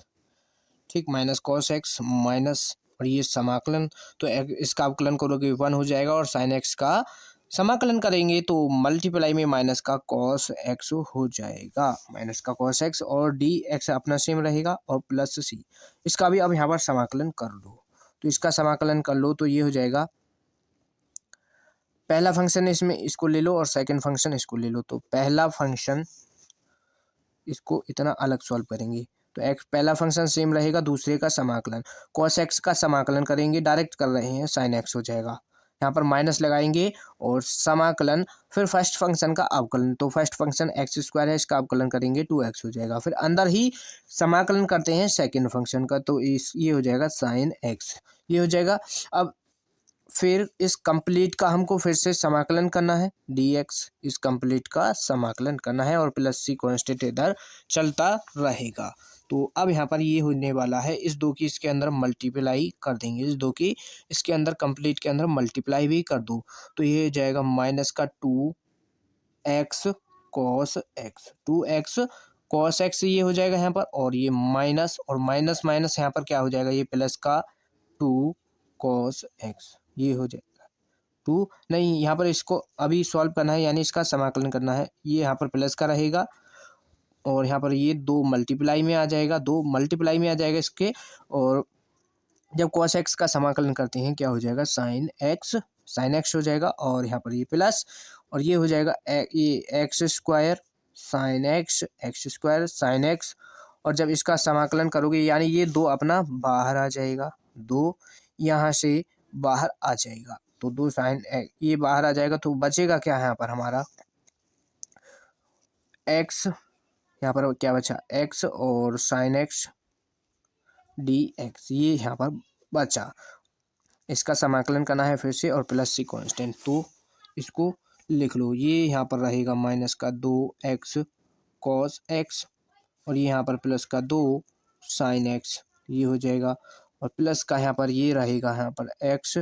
ठीक, माइनस कॉस एक्स माइनस और ये समाकलन, तो इसका अवकलन करोगे 1 हो जाएगा, और साइन एक्स का समाकलन करेंगे तो मल्टीप्लाई में माइनस का कॉस एक्स हो जाएगा, माइनस का कॉस एक्स, और डी एक्स अपना सेम रहेगा, और प्लस सी। इसका भी अब यहाँ पर समाकलन कर लो, तो इसका समाकलन कर लो तो ये हो जाएगा, पहला फंक्शन इसमें इसको ले लो और सेकंड फंक्शन इसको ले लो। तो पहला फंक्शन इसको इतना अलग सॉल्व करेंगे, तो एक्स पहला फंक्शन सेम रहेगा, दूसरे का समाकलन कॉस एक्स का समाकलन करेंगे, डायरेक्ट कर रहे हैं, साइन एक्स हो जाएगा, यहाँ पर माइनस लगाएंगे और समाकलन, फिर फर्स्ट फंक्शन का अवकलन, तो फर्स्ट फंक्शन एक्स स्क्वायर है, इसका अवकलन करेंगे 2x हो जाएगा, फिर अंदर ही समाकलन करते हैं सेकंड फंक्शन का, तो ये हो जाएगा साइन एक्स, ये हो जाएगा। अब फिर इस कंप्लीट का हमको फिर से समाकलन करना है, dx इस कंप्लीट का समाकलन करना है, और प्लस सी कांस्टेंट इधर चलता रहेगा। तो अब यहाँ पर ये होने वाला है, इस दो की इसके अंदर मल्टीप्लाई कर देंगे, इस दो की इसके अंदर कंप्लीट के अंदर मल्टीप्लाई भी कर दो, तो ये हो जाएगा माइनस का 2x cos x, 2x cos x ये हो जाएगा यहाँ पर, और ये माइनस और माइनस माइनस यहाँ पर क्या हो जाएगा, ये प्लस का 2 कॉस एक्स, ये हो जाएगा 2, नहीं यहाँ पर इसको अभी सॉल्व करना है, यानी इसका समाकलन करना है, ये यहाँ पर प्लस का रहेगा, और यहाँ पर ये 2 मल्टीप्लाई में आ जाएगा, 2 मल्टीप्लाई में आ जाएगा इसके, और जब कॉस एक्स का समाकलन करते हैं क्या हो जाएगा, साइन एक्स हो जाएगा, और यहाँ पर ये प्लस, और ये हो जाएगा ये x square sine x, x square sine x, और जब इसका समाकलन करोगे यानी ये 2 अपना बाहर आ जाएगा, 2 यहाँ से बाहर आ जाएगा, तो 2 साइन ये बाहर आ जाएगा, तो बचेगा क्या है यहाँ पर हमारा एक्स, यहाँ पर क्या बचा एक्स और साइन एक्स डी एक्स, ये यहाँ पर बचा, इसका समाकलन करना है फिर से, और प्लस सी कांस्टेंट, तो इसको लिख लो, ये यहाँ पर रहेगा माइनस का 2x कॉस एक्स, और ये यहाँ पर प्लस का 2 साइन एक्स, ये हो जाएगा, और प्लस का यहाँ पर ये रहेगा, यहाँ पर x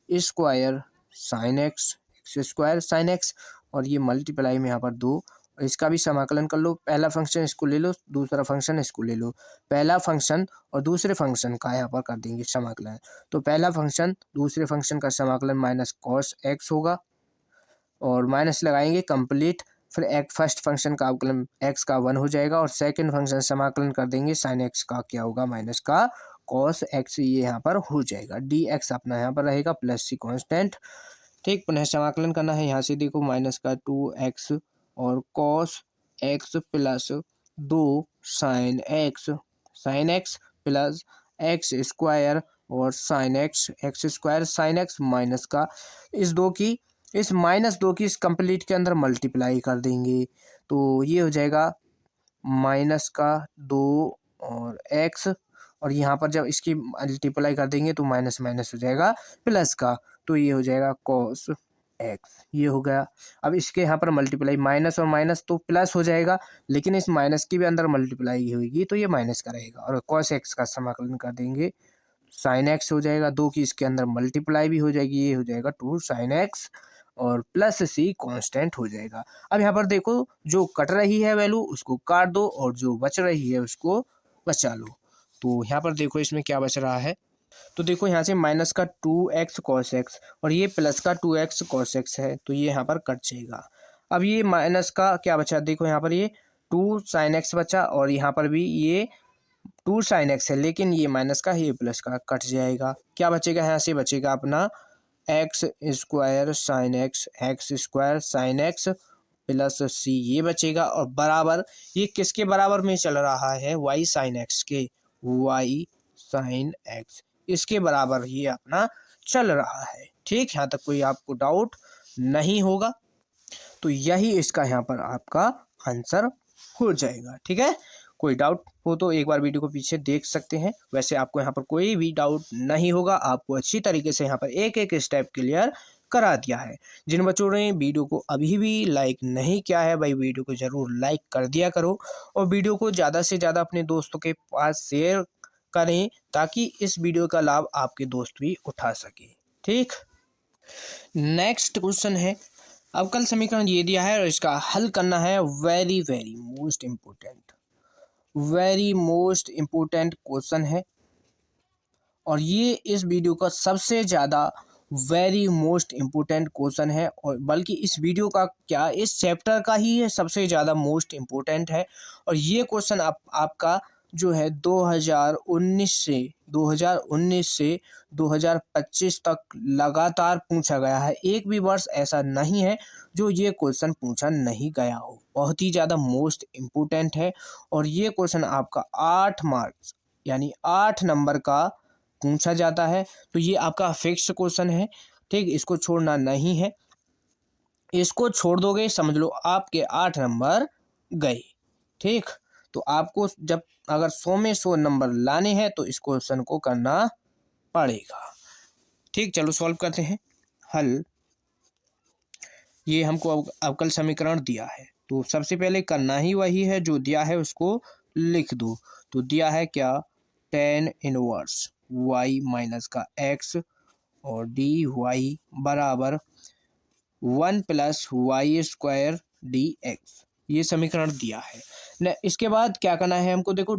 square sine x, x square sine x, और ये मल्टीप्लाई में यहाँ पर 2, और इसका भी समाकलन कर लो, पहला फंक्शन इसको ले लो, दूसरा फंक्शन इसको ले लो, पहला फंक्शन और दूसरे फंक्शन का यहाँ पर कर देंगे समाकलन, तो पहला फंक्शन दूसरे फंक्शन का समाकलन माइनस कॉस एक्स होगा, और माइनस लगाएंगे कंप्लीट, फिर एक फर्स्ट फंक्शन का अवकलन एक्स का 1 हो जाएगा, और सेकंड फंक्शन समाकलन कर देंगे साइन एक्स का, क्या होगा माइनस का कॉस एक्स, ये यहाँ पर हो जाएगा, डी एक्स अपना यहाँ पर रहेगा प्लस सी कांस्टेंट। ठीक, पुनः समाकलन करना है, यहाँ से देखो माइनस का 2x और cos x plus 2 sine x plus x square और sine x, x square sine x, minus का इस 2 की इस माइनस 2 की इस कंप्लीट के अंदर मल्टीप्लाई कर देंगे, तो ये हो जाएगा माइनस का 2 और एक्स, और यहाँ पर जब इसकी मल्टीप्लाई कर देंगे तो माइनस माइनस हो जाएगा प्लस का, तो ये हो जाएगा कॉस एक्स, ये हो गया। अब इसके यहाँ पर मल्टीप्लाई, माइनस और माइनस तो प्लस हो जाएगा, लेकिन इस माइनस की भी अंदर मल्टीप्लाई होगी तो ये माइनस का रहेगा, और कॉस एक्स का समाकलन कर देंगे साइन एक्स हो जाएगा, 2 की इसके अंदर मल्टीप्लाई भी हो जाएगी, ये हो जाएगा 2 साइन एक्स, और प्लस सी कांस्टेंट हो जाएगा। अब यहाँ पर देखो जो कट रही है वैल्यू उसको काट दो, और जो बच रही है उसको बचा लो, तो यहाँ पर देखो इसमें क्या बच रहा है, तो देखो यहाँ से माइनस का 2x कॉस एक्स और ये प्लस का 2x कॉस एक्स है, तो ये यहाँ पर कट जाएगा। अब ये माइनस का क्या बचा, देखो यहाँ पर ये 2 साइन एक्स बचा, और यहाँ पर भी ये 2 साइन एक्स है, लेकिन ये माइनस का ये प्लस का कट जाएगा, क्या बचेगा, यहाँ से बचेगा अपना x square sine x, x square sine x plus c, ये बचेगा, और बराबर ये किसके बराबर में चल रहा है, वाई साइन एक्स के, वाई साइन एक्स इसके बराबर ये अपना चल रहा है। ठीक, यहाँ तक कोई आपको डाउट नहीं होगा, तो यही इसका यहाँ पर आपका आंसर हो जाएगा। ठीक है, कोई डाउट हो तो एक बार वीडियो को पीछे देख सकते हैं, वैसे आपको यहाँ पर कोई भी डाउट नहीं होगा, आपको अच्छी तरीके से यहाँ पर एक एक स्टेप क्लियर करा दिया है। जिन बच्चों ने वीडियो को अभी भी लाइक नहीं किया है भाई वीडियो को ज़रूर लाइक कर दिया करो, और वीडियो को ज़्यादा से ज़्यादा अपने दोस्तों के पास शेयर करें ताकि इस वीडियो का लाभ आपके दोस्त भी उठा सके। ठीक, नेक्स्ट क्वेश्चन है, अवकल समीकरण ये दिया है और इसका हल करना है। Very very most important question है और ये इस वीडियो का सबसे ज़्यादा वेरी मोस्ट इम्पोर्टेंट क्वेश्चन है, और बल्कि इस वीडियो का क्या, इस चैप्टर का ही ये सबसे ज़्यादा मोस्ट इम्पोर्टेंट है। और ये क्वेश्चन आपका जो है 2019 से 2025 तक लगातार पूछा गया है। एक भी वर्ष ऐसा नहीं है जो ये क्वेश्चन पूछा नहीं गया हो। बहुत ही ज़्यादा मोस्ट इम्पोर्टेंट है और ये क्वेश्चन आपका 8 मार्क्स यानी 8 नंबर का पूछा जाता है। तो ये आपका फिक्स क्वेश्चन है। ठीक, इसको छोड़ना नहीं है, इसको छोड़ दोगे समझ लो आपके 8 नंबर गए। ठीक, तो आपको जब अगर 100 में 100 नंबर लाने हैं तो इस क्वेश्चन को करना पड़ेगा। ठीक, चलो सॉल्व करते हैं। हल, ये हमको अवकल समीकरण दिया है तो सबसे पहले करना ही वही है जो दिया है, उसको लिख दो। तो दिया है क्या, tan इनवर्स y माइनस का x और dy बराबर 1 plus y square d x, ये समीकरण दिया है न। इसके बाद क्या करना है हमको, देखो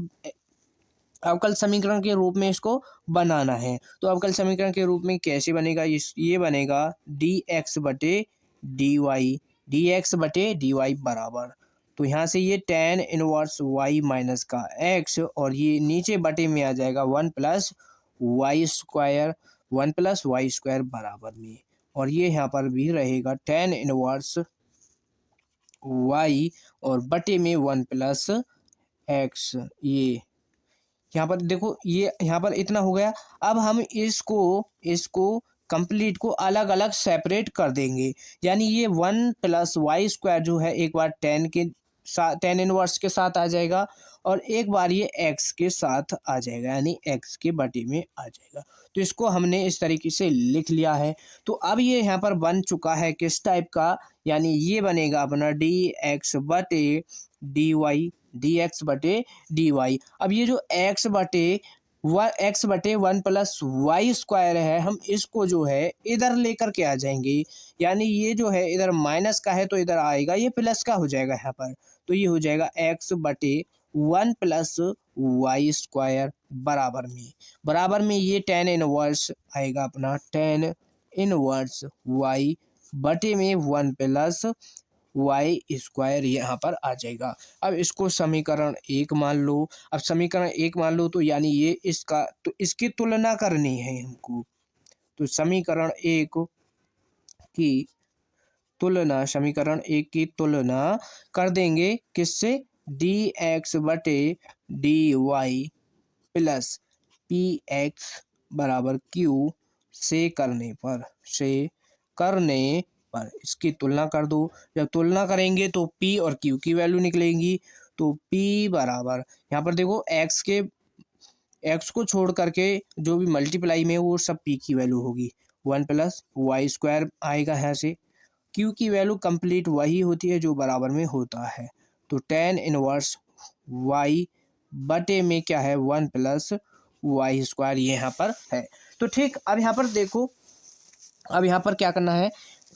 अवकल समीकरण के रूप में इसको बनाना है। तो अवकल समीकरण के रूप में कैसे बनेगा, ये बनेगा डी एक्स बटे डी वाई बराबर, तो यहाँ से ये tan इनवर्स y माइनस का x और ये नीचे बटे में आ जाएगा 1 प्लस वाई स्क्वायर बराबर में, और ये यहाँ पर भी रहेगा tan इनवर्स y और बटे में 1 प्लस x। ये यहाँ पर देखो, ये यहाँ पर इतना हो गया। अब हम इसको कंप्लीट को अलग अलग सेपरेट कर देंगे, यानी ये 1 प्लस वाई स्क्वायर जो है एक बार tan इनवर्स के साथ आ जाएगा और एक बार ये x के साथ आ जाएगा, यानी x के बटे में आ जाएगा। तो इसको हमने इस तरीके से लिख लिया है। तो अब ये यहाँ पर बन चुका है किस टाइप का, यानी ये बनेगा अपना डी एक्स बटे डी वाई। अब ये जो x बटे 1 प्लस वाई स्क्वायर है, हम इसको जो है इधर लेकर के आ जाएंगे, यानी ये जो है इधर माइनस का है तो इधर आएगा, ये प्लस का हो जाएगा यहाँ पर। तो ये हो जाएगा x बटे 1 प्लस वाई स्क्वायर बराबर में ये tan इनवर्स आएगा अपना, tan इनवर्स y बटे में 1 प्लस वाई स्क्वायर यहाँ पर आ जाएगा। अब इसको समीकरण 1 मान लो। अब समीकरण 1 मान लो तो यानी ये इसका, तो इसकी तुलना करनी है हमको। तो समीकरण 1 की तुलना कर देंगे किससे, डी एक्स बटे d y plus p x बराबर क्यू से करने पर इसकी तुलना कर दो। जब तुलना करेंगे तो p और q की वैल्यू निकलेगी। तो p बराबर, यहाँ पर देखो x को छोड़ करके जो भी मल्टीप्लाई में वो सब p की वैल्यू होगी, 1 प्लस वाई स्क्वायर आएगा यहाँ से। q की वैल्यू कंप्लीट वही होती है जो बराबर में होता है। तो tan इनवर्स y बटे में क्या है, 1 प्लस वाई स्क्वायर ये यहाँ पर है। तो ठीक, अब यहाँ पर देखो, अब यहाँ पर क्या करना है,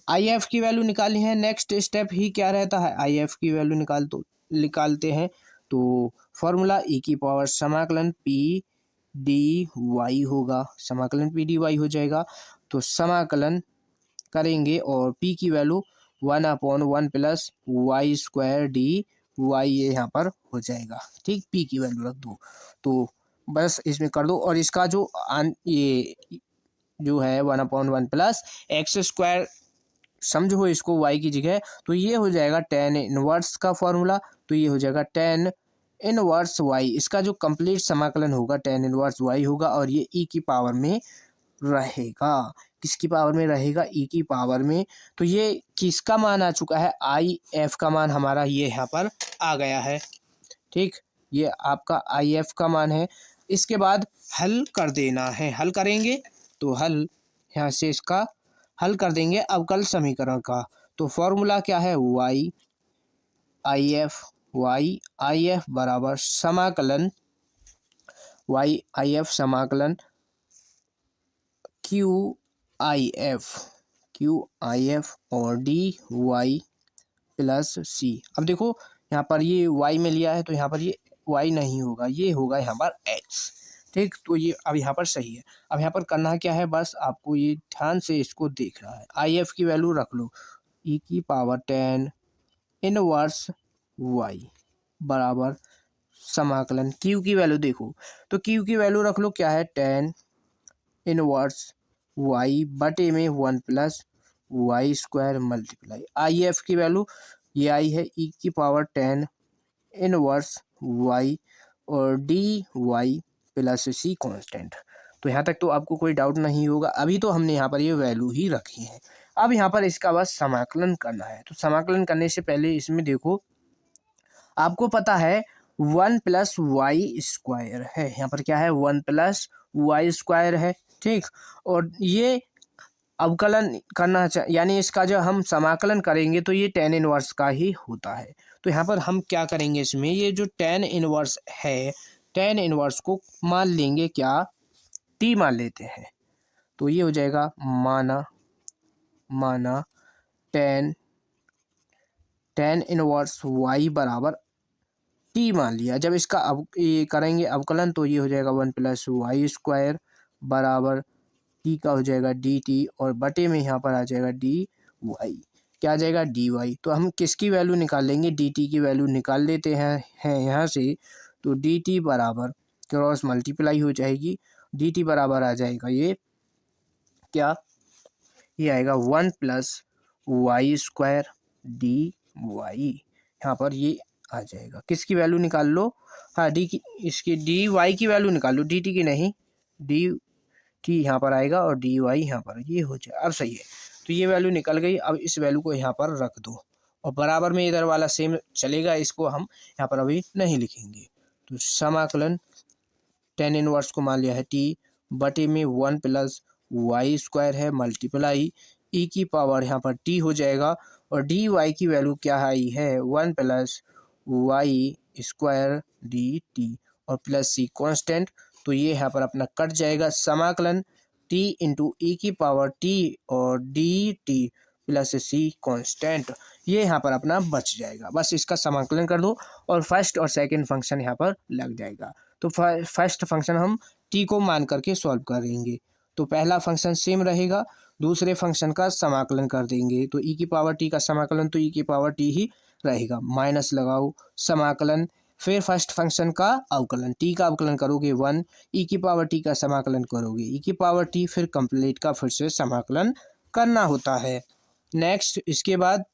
आई एफ की वैल्यू निकालनी है। नेक्स्ट स्टेप ही क्या रहता है, आई एफ की वैल्यू निकालते हैं। तो फॉर्मूला e की पावर समाकलन पी डी वाई होगा, समाकलन पी डी वाई हो जाएगा। तो समाकलन करेंगे और p की value 1/1 plus y square d y ये यहाँ पर हो जाएगा। ठीक, p की वैल्यू रख दो, तो बस इसमें कर दो। और इसका ये जो है 1/1 प्लस एक्स स्क्वायर समझो इसको y की जगह, तो ये हो जाएगा tan इनवर्स का फॉर्मूला। तो ये हो जाएगा tan इनवर्स y, इसका जो कंप्लीट समाकलन होगा tan इनवर्स y होगा और ये e की पावर में रहेगा। किसकी पावर में रहेगा, e की पावर में। तो ये किसका मान आ चुका है, आई एफ का मान हमारा ये यहाँ पर आ गया है। ठीक, ये आपका आई एफ का मान है। इसके बाद हल कर देना है। हल करेंगे तो हल यहाँ से इसका हल कर देंगे अवकल समीकरण का। तो फॉर्मूला क्या है, वाई आई एफ बराबर समाकलन वाई आई एफ समाकलन क्यू आई एफ और डी वाई प्लस सी। अब देखो यहाँ पर ये y में लिया है तो यहाँ पर ये y नहीं होगा, ये होगा यहाँ पर x। ठीक, तो ये अब यहाँ पर सही है। अब यहाँ पर करना क्या है, बस आपको ये ध्यान से इसको देखना है। आई एफ की वैल्यू रख लो e की पावर 10 इनवर्स y बराबर समाकलन q की वैल्यू देखो, तो q की वैल्यू रख लो क्या है 10 इनवर्स y बटे में 1 plus y square multiply I F की वैल्यू ये आई है e की पावर 10 इनवर्स y और d y plus c constant. तो यहाँ तक तो आपको कोई डाउट नहीं होगा। अभी तो हमने यहाँ पर ये वैल्यू ही रखी है। अब यहाँ पर इसका बस समाकलन करना है। तो समाकलन करने से पहले इसमें देखो, आपको पता है 1 प्लस वाई स्क्वायर है, यहाँ पर क्या है 1 प्लस वाई स्क्वायर है। ठीक, और ये अवकलन करना यानी इसका जब हम समाकलन करेंगे तो ये tan इनवर्स का ही होता है। तो यहाँ पर हम क्या करेंगे, इसमें ये जो tan इनवर्स है, tan इनवर्स को मान लेंगे क्या, t मान लेते हैं। तो ये हो जाएगा माना tan इनवर्स y बराबर t मान लिया। जब इसका ये करेंगे अवकलन तो ये हो जाएगा 1 प्लस वाई स्क्वायर बराबर टी का हो जाएगा डी टी और बटे में यहाँ पर आ जाएगा डी वाई, क्या आ जाएगा डी वाई। तो हम किसकी वैल्यू निकाल लेंगे, डी टी की वैल्यू निकाल लेते हैं यहाँ से। तो डी टी बराबर क्रॉस मल्टीप्लाई हो जाएगी, डी टी बराबर आ जाएगा ये क्या, ये आएगा 1 plus y square d y. यहाँ पर ये आ जाएगा, किसकी वैल्यू निकाल लो, हाँ डी की, इसकी डी वाई की वैल्यू निकाल लो, डी टी की नहीं, डी टी यहाँ पर आएगा और डी वाई यहाँ पर, ये हो जाए। अब सही है, तो ये वैल्यू निकल गई। अब इस वैल्यू को यहाँ पर रख दो और बराबर में इधर वाला सेम चलेगा, इसको हम यहाँ पर अभी नहीं लिखेंगे। तो समाकलन tan इनवर्स को मान लिया है t बटे में 1 प्लस वाई स्क्वायर है मल्टीप्लाई e की पावर यहाँ पर t हो जाएगा और डी वाई की वैल्यू क्या आई है 1 plus y square d t और प्लस सी कॉन्स्टेंट। तो ये यहाँ पर अपना कट जाएगा, समाकलन t इंटू ई की पावर t और D T plus c constant, ये यहाँ पर अपना बच जाएगा। बस इसका समाकलन कर दो और फर्स्ट और सेकंड फंक्शन यहाँ पर लग जाएगा। तो फर्स्ट फंक्शन हम t को मान करके सॉल्व करेंगे, तो पहला फंक्शन सेम रहेगा, दूसरे फंक्शन का समाकलन कर देंगे। तो e की पावर t का समाकलन तो e की पावर t ही रहेगा, माइनस लगाओ समाकलन, फिर फर्स्ट फंक्शन का अवकलन, t का अवकलन करोगे 1, e की पावर t का समाकलन करोगे e की पावर t, फिर कंप्लीट का फिर से समाकलन करना होता है। नेक्स्ट इसके बाद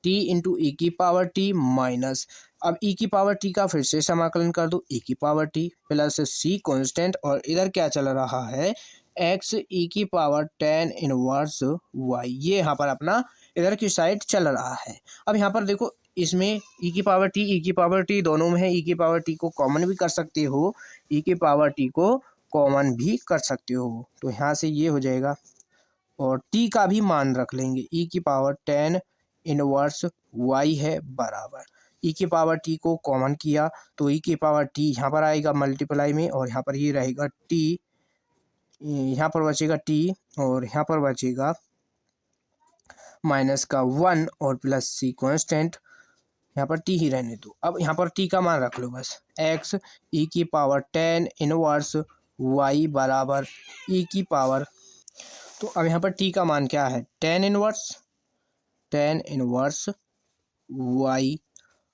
t इंटू ई की पावर t माइनस, अब e की पावर t का फिर से समाकलन कर दो e की power t plus c constant और इधर क्या चल रहा है x e की पावर tan इनवर्स y, ये यहाँ पर अपना इधर की साइड चल रहा है। अब यहाँ पर देखो, इसमें e की पावर t दोनों में है, e की पावर t को कॉमन भी कर सकते हो, e की पावर t को कॉमन भी कर सकते हो। तो यहाँ से ये हो जाएगा और t का भी मान रख लेंगे, e की पावर tan इनवर्स y है बराबर e की पावर t को कॉमन किया तो e की पावर t यहाँ पर आएगा मल्टीप्लाई में और यहाँ पर ये रहेगा t, यहाँ पर बचेगा t और यहाँ पर बचेगा माइनस का 1 और प्लस c कांस्टेंट, यहाँ पर t ही रहने दो। अब यहाँ पर t का मान रख लो बस, x e की पावर tan इनवर्स y बराबर e की पावर, तो अब यहाँ पर t का मान क्या है tan इनवर्स y,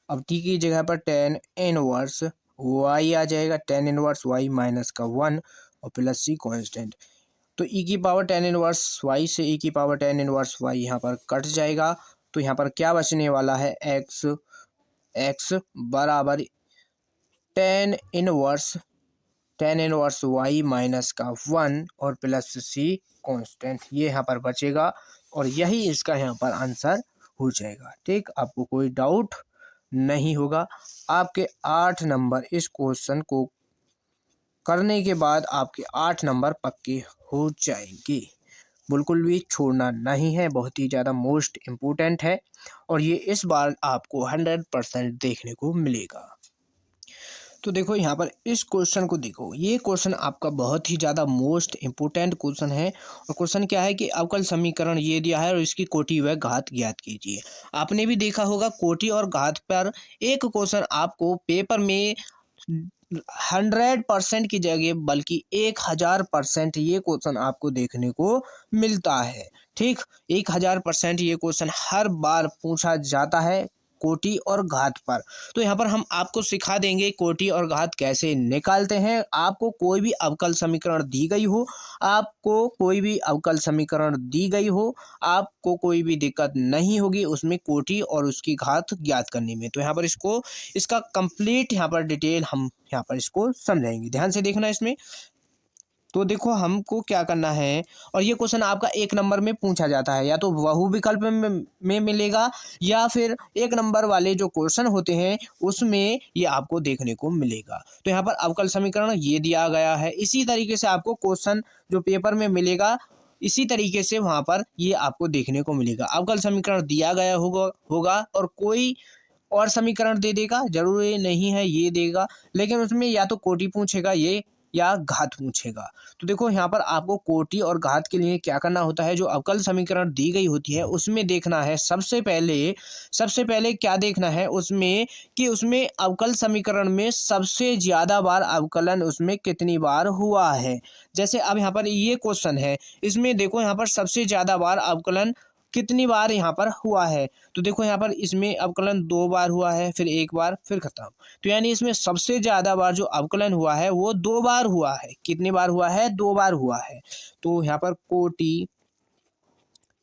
अब t की जगह पर tan इनवर्स y आ जाएगा, tan इनवर्स y माइनस का 1 और प्लस c कांस्टेंट। तो e की पावर tan इनवर्स y से e की पावर tan इनवर्स y यहाँ पर कट जाएगा, तो यहाँ पर क्या बचने वाला है x बराबर tan इनवर्स y माइनस का 1 और प्लस c कांस्टेंट, ये यहाँ पर बचेगा और यही इसका यहाँ पर आंसर हो जाएगा। ठीक, आपको कोई डाउट नहीं होगा। आपके 8 नंबर इस क्वेश्चन को करने के बाद आपके 8 नंबर पक्के हो जाएंगे, बिल्कुल भी छोड़ना नहीं है, बहुत ही ज़्यादा मोस्ट इम्पोर्टेंट है और ये इस बार आपको 100% देखने को मिलेगा। तो देखो यहाँ पर इस क्वेश्चन को देखो, ये क्वेश्चन आपका बहुत ही ज़्यादा मोस्ट इम्पोर्टेंट क्वेश्चन है। और क्वेश्चन क्या है कि अवकल समीकरण ये दिया है और इसकी कोटि व घात ज्ञात कीजिए। आपने भी देखा होगा कोटि और घात पर एक क्वेश्चन आपको पेपर में 100% की जगह बल्कि 1000% ये क्वेश्चन आपको देखने को मिलता है। ठीक, 1000% ये क्वेश्चन हर बार पूछा जाता है कोटि और घात पर। तो यहाँ पर हम आपको सिखा देंगे कोटि और घात कैसे निकालते हैं। आपको कोई भी अवकल समीकरण दी गई हो, आपको कोई भी दिक्कत नहीं होगी उसमें कोटि और उसकी घात ज्ञात करने में। तो यहाँ पर इसका कंप्लीट यहाँ पर डिटेल हम यहाँ पर इसको समझाएंगे। ध्यान से देखना इसमें। तो देखो हमको क्या करना है, और ये क्वेश्चन आपका 1 नंबर में पूछा जाता है, या तो बहु विकल्प में मिलेगा या फिर 1 नंबर वाले जो क्वेश्चन होते हैं उसमें ये आपको देखने को मिलेगा। तो यहाँ पर अवकल समीकरण ये दिया गया है, इसी तरीके से आपको क्वेश्चन जो पेपर में मिलेगा इसी तरीके से वहाँ पर ये आपको देखने को मिलेगा। अवकल समीकरण दिया गया होगा और कोई और समीकरण दे देगा, जरूरी नहीं है ये देगा, लेकिन उसमें या तो कोटि पूछेगा ये या घात पूछेगा। तो देखो यहाँ पर आपको कोटि और घात के लिए क्या करना होता है, जो अवकल समीकरण दी गई होती है उसमें देखना है सबसे पहले क्या देखना है उसमें, कि उसमें अवकल समीकरण में सबसे ज़्यादा बार अवकलन उसमें कितनी बार हुआ है। जैसे अब यहाँ पर ये क्वेश्चन है, इसमें देखो यहाँ पर सबसे ज़्यादा बार अवकलन कितनी बार यहाँ पर हुआ है। तो देखो यहाँ पर इसमें अवकलन 2 बार हुआ है, फिर 1 बार, फिर खत्म। तो यानी इसमें सबसे ज़्यादा बार जो अवकलन हुआ है वो 2 बार हुआ है। कितनी बार हुआ है? 2 बार हुआ है। तो यहाँ पर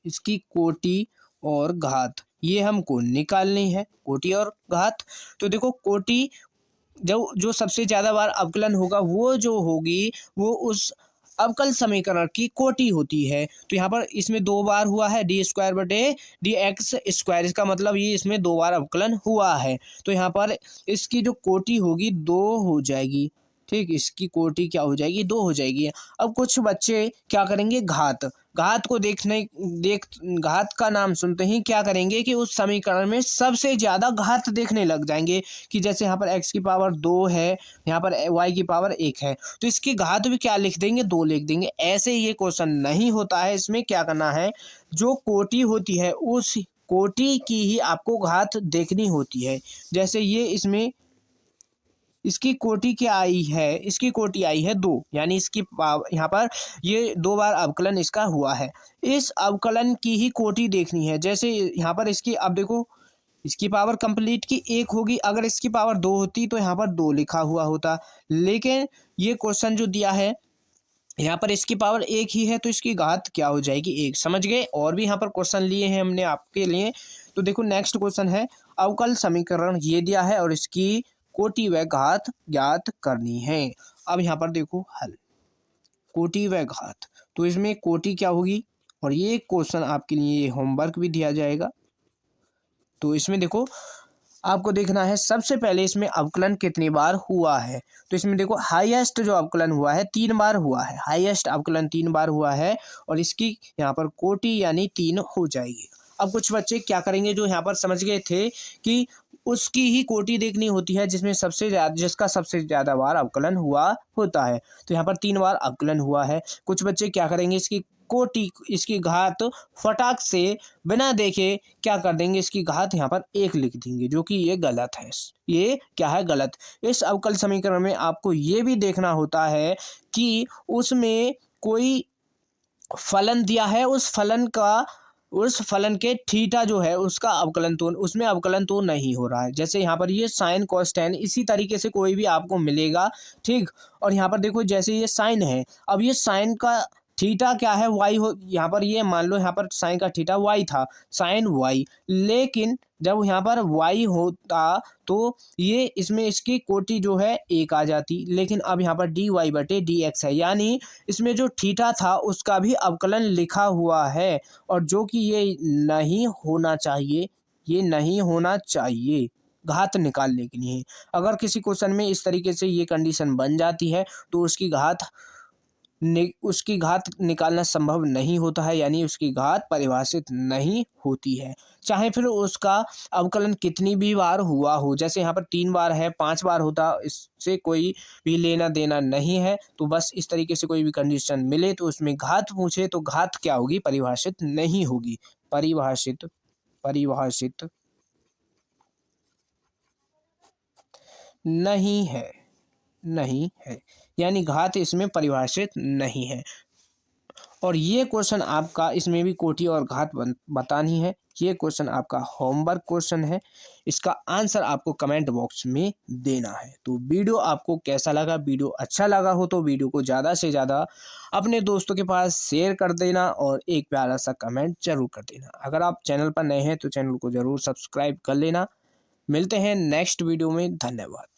इसकी कोटि और घात ये हमको निकालनी है, कोटि और घात। तो देखो कोटि जो सबसे ज़्यादा बार अवकलन होगा वो जो होगी वो उस अवकल समीकरण की कोटि होती है। तो यहाँ पर इसमें 2 बार हुआ है, d² बटे dx², इसका मतलब ये इसमें 2 बार अवकलन हुआ है। तो यहाँ पर इसकी जो कोटि होगी 2 हो जाएगी। ठीक, इसकी कोटि क्या हो जाएगी? 2 हो जाएगी। अब कुछ बच्चे क्या करेंगे, घात को घात का नाम सुनते ही क्या करेंगे कि उस समीकरण में सबसे ज़्यादा घात देखने लग जाएंगे, कि जैसे यहाँ पर x की पावर 2 है, यहाँ पर y की पावर 1 है, तो इसकी घात भी क्या लिख देंगे? 2 लिख देंगे। ऐसे ये क्वेश्चन नहीं होता है। इसमें क्या करना है, जो कोटि होती है उस कोटि की ही आपको घात देखनी होती है। जैसे ये इसमें इसकी कोटि क्या आई है? इसकी कोटि आई है 2, यानी इसकी यहाँ पर ये 2 बार अवकलन इसका हुआ है। इस अवकलन की ही कोटि देखनी है। जैसे यहाँ पर इसकी, अब देखो इसकी पावर कंप्लीट की 1 होगी, अगर इसकी पावर 2 होती तो यहाँ पर 2 लिखा हुआ होता, लेकिन ये क्वेश्चन जो दिया है यहाँ पर इसकी पावर 1 ही है, तो इसकी घात क्या हो जाएगी? 1। समझ गए? और भी यहाँ पर क्वेश्चन लिए हैं हमने आपके लिए। तो देखो नेक्स्ट क्वेश्चन है, अवकल समीकरण ये दिया है और इसकी कोटि व घात ज्ञात करनी है। अब यहाँ पर देखो हल, कोटि व घात, तो इसमें कोटि क्या होगी, और ये क्वेश्चन आपके लिए होमवर्क भी दिया जाएगा। तो इसमें देखो आपको देखना है सबसे पहले इसमें अवकलन कितनी बार हुआ है। तो इसमें देखो हाईएस्ट जो अवकलन हुआ है 3 बार हुआ है, हाईएस्ट अवकलन 3 बार हुआ है, और इसकी यहाँ पर कोटि यानी 3 हो जाएगी। अब कुछ बच्चे क्या करेंगे, जो यहाँ पर समझ गए थे कि उसकी ही कोटि देखनी होती है जिसका सबसे ज़्यादा बार अवकलन हुआ होता है। तो यहाँ पर 3 बार अवकलन हुआ है। कुछ बच्चे क्या करेंगे, इसकी घात फटाक से बिना देखे क्या कर देंगे, इसकी घात यहाँ पर 1 लिख देंगे, जो कि ये गलत है। ये क्या है? गलत। इस अवकल समीकरण में आपको ये भी देखना होता है कि उसमें कोई फलन दिया है, उस फलन के थीटा जो है उसका उसमें अवकलन तो नहीं हो रहा है। जैसे यहाँ पर ये साइन कॉस टेन, इसी तरीके से कोई भी आपको मिलेगा। ठीक, और यहाँ पर देखो जैसे ये साइन है, अब ये साइन का थीटा क्या है? वाई हो। यहाँ पर ये मान लो यहाँ पर साइन का थीटा वाई था, साइन वाई, लेकिन जब यहाँ पर वाई होता तो ये इसमें इसकी कोटि जो है 1 आ जाती, लेकिन अब यहाँ पर डी वाई बटे डी एक्स है, यानी इसमें जो थीटा था उसका भी अवकलन लिखा हुआ है, और जो कि ये नहीं होना चाहिए घात निकालने के लिए। अगर किसी क्वेश्चन में इस तरीके से ये कंडीशन बन जाती है तो उसकी घात उसकी घात निकालना संभव नहीं होता है, यानी उसकी घात परिभाषित नहीं होती है। चाहे फिर उसका अवकलन कितनी भी बार हुआ हो, जैसे यहाँ पर 3 बार है, 5 बार होता, इससे कोई भी लेना देना नहीं है। तो बस इस तरीके से कोई भी कंडीशन मिले तो उसमें घात पूछे तो घात क्या होगी, परिभाषित नहीं होगी। परिभाषित परिभाषित नहीं है, नहीं है, यानी घात इसमें परिभाषित नहीं है। और ये क्वेश्चन आपका, इसमें भी कोटि और घात बतानी है। ये क्वेश्चन आपका होमवर्क क्वेश्चन है, इसका आंसर आपको कमेंट बॉक्स में देना है। तो वीडियो आपको कैसा लगा, वीडियो अच्छा लगा हो तो वीडियो को ज़्यादा से ज़्यादा अपने दोस्तों के पास शेयर कर देना और एक प्यारा सा कमेंट जरूर कर देना। अगर आप चैनल पर नए हैं तो चैनल को ज़रूर सब्सक्राइब कर लेना। मिलते हैं नेक्स्ट वीडियो में, धन्यवाद।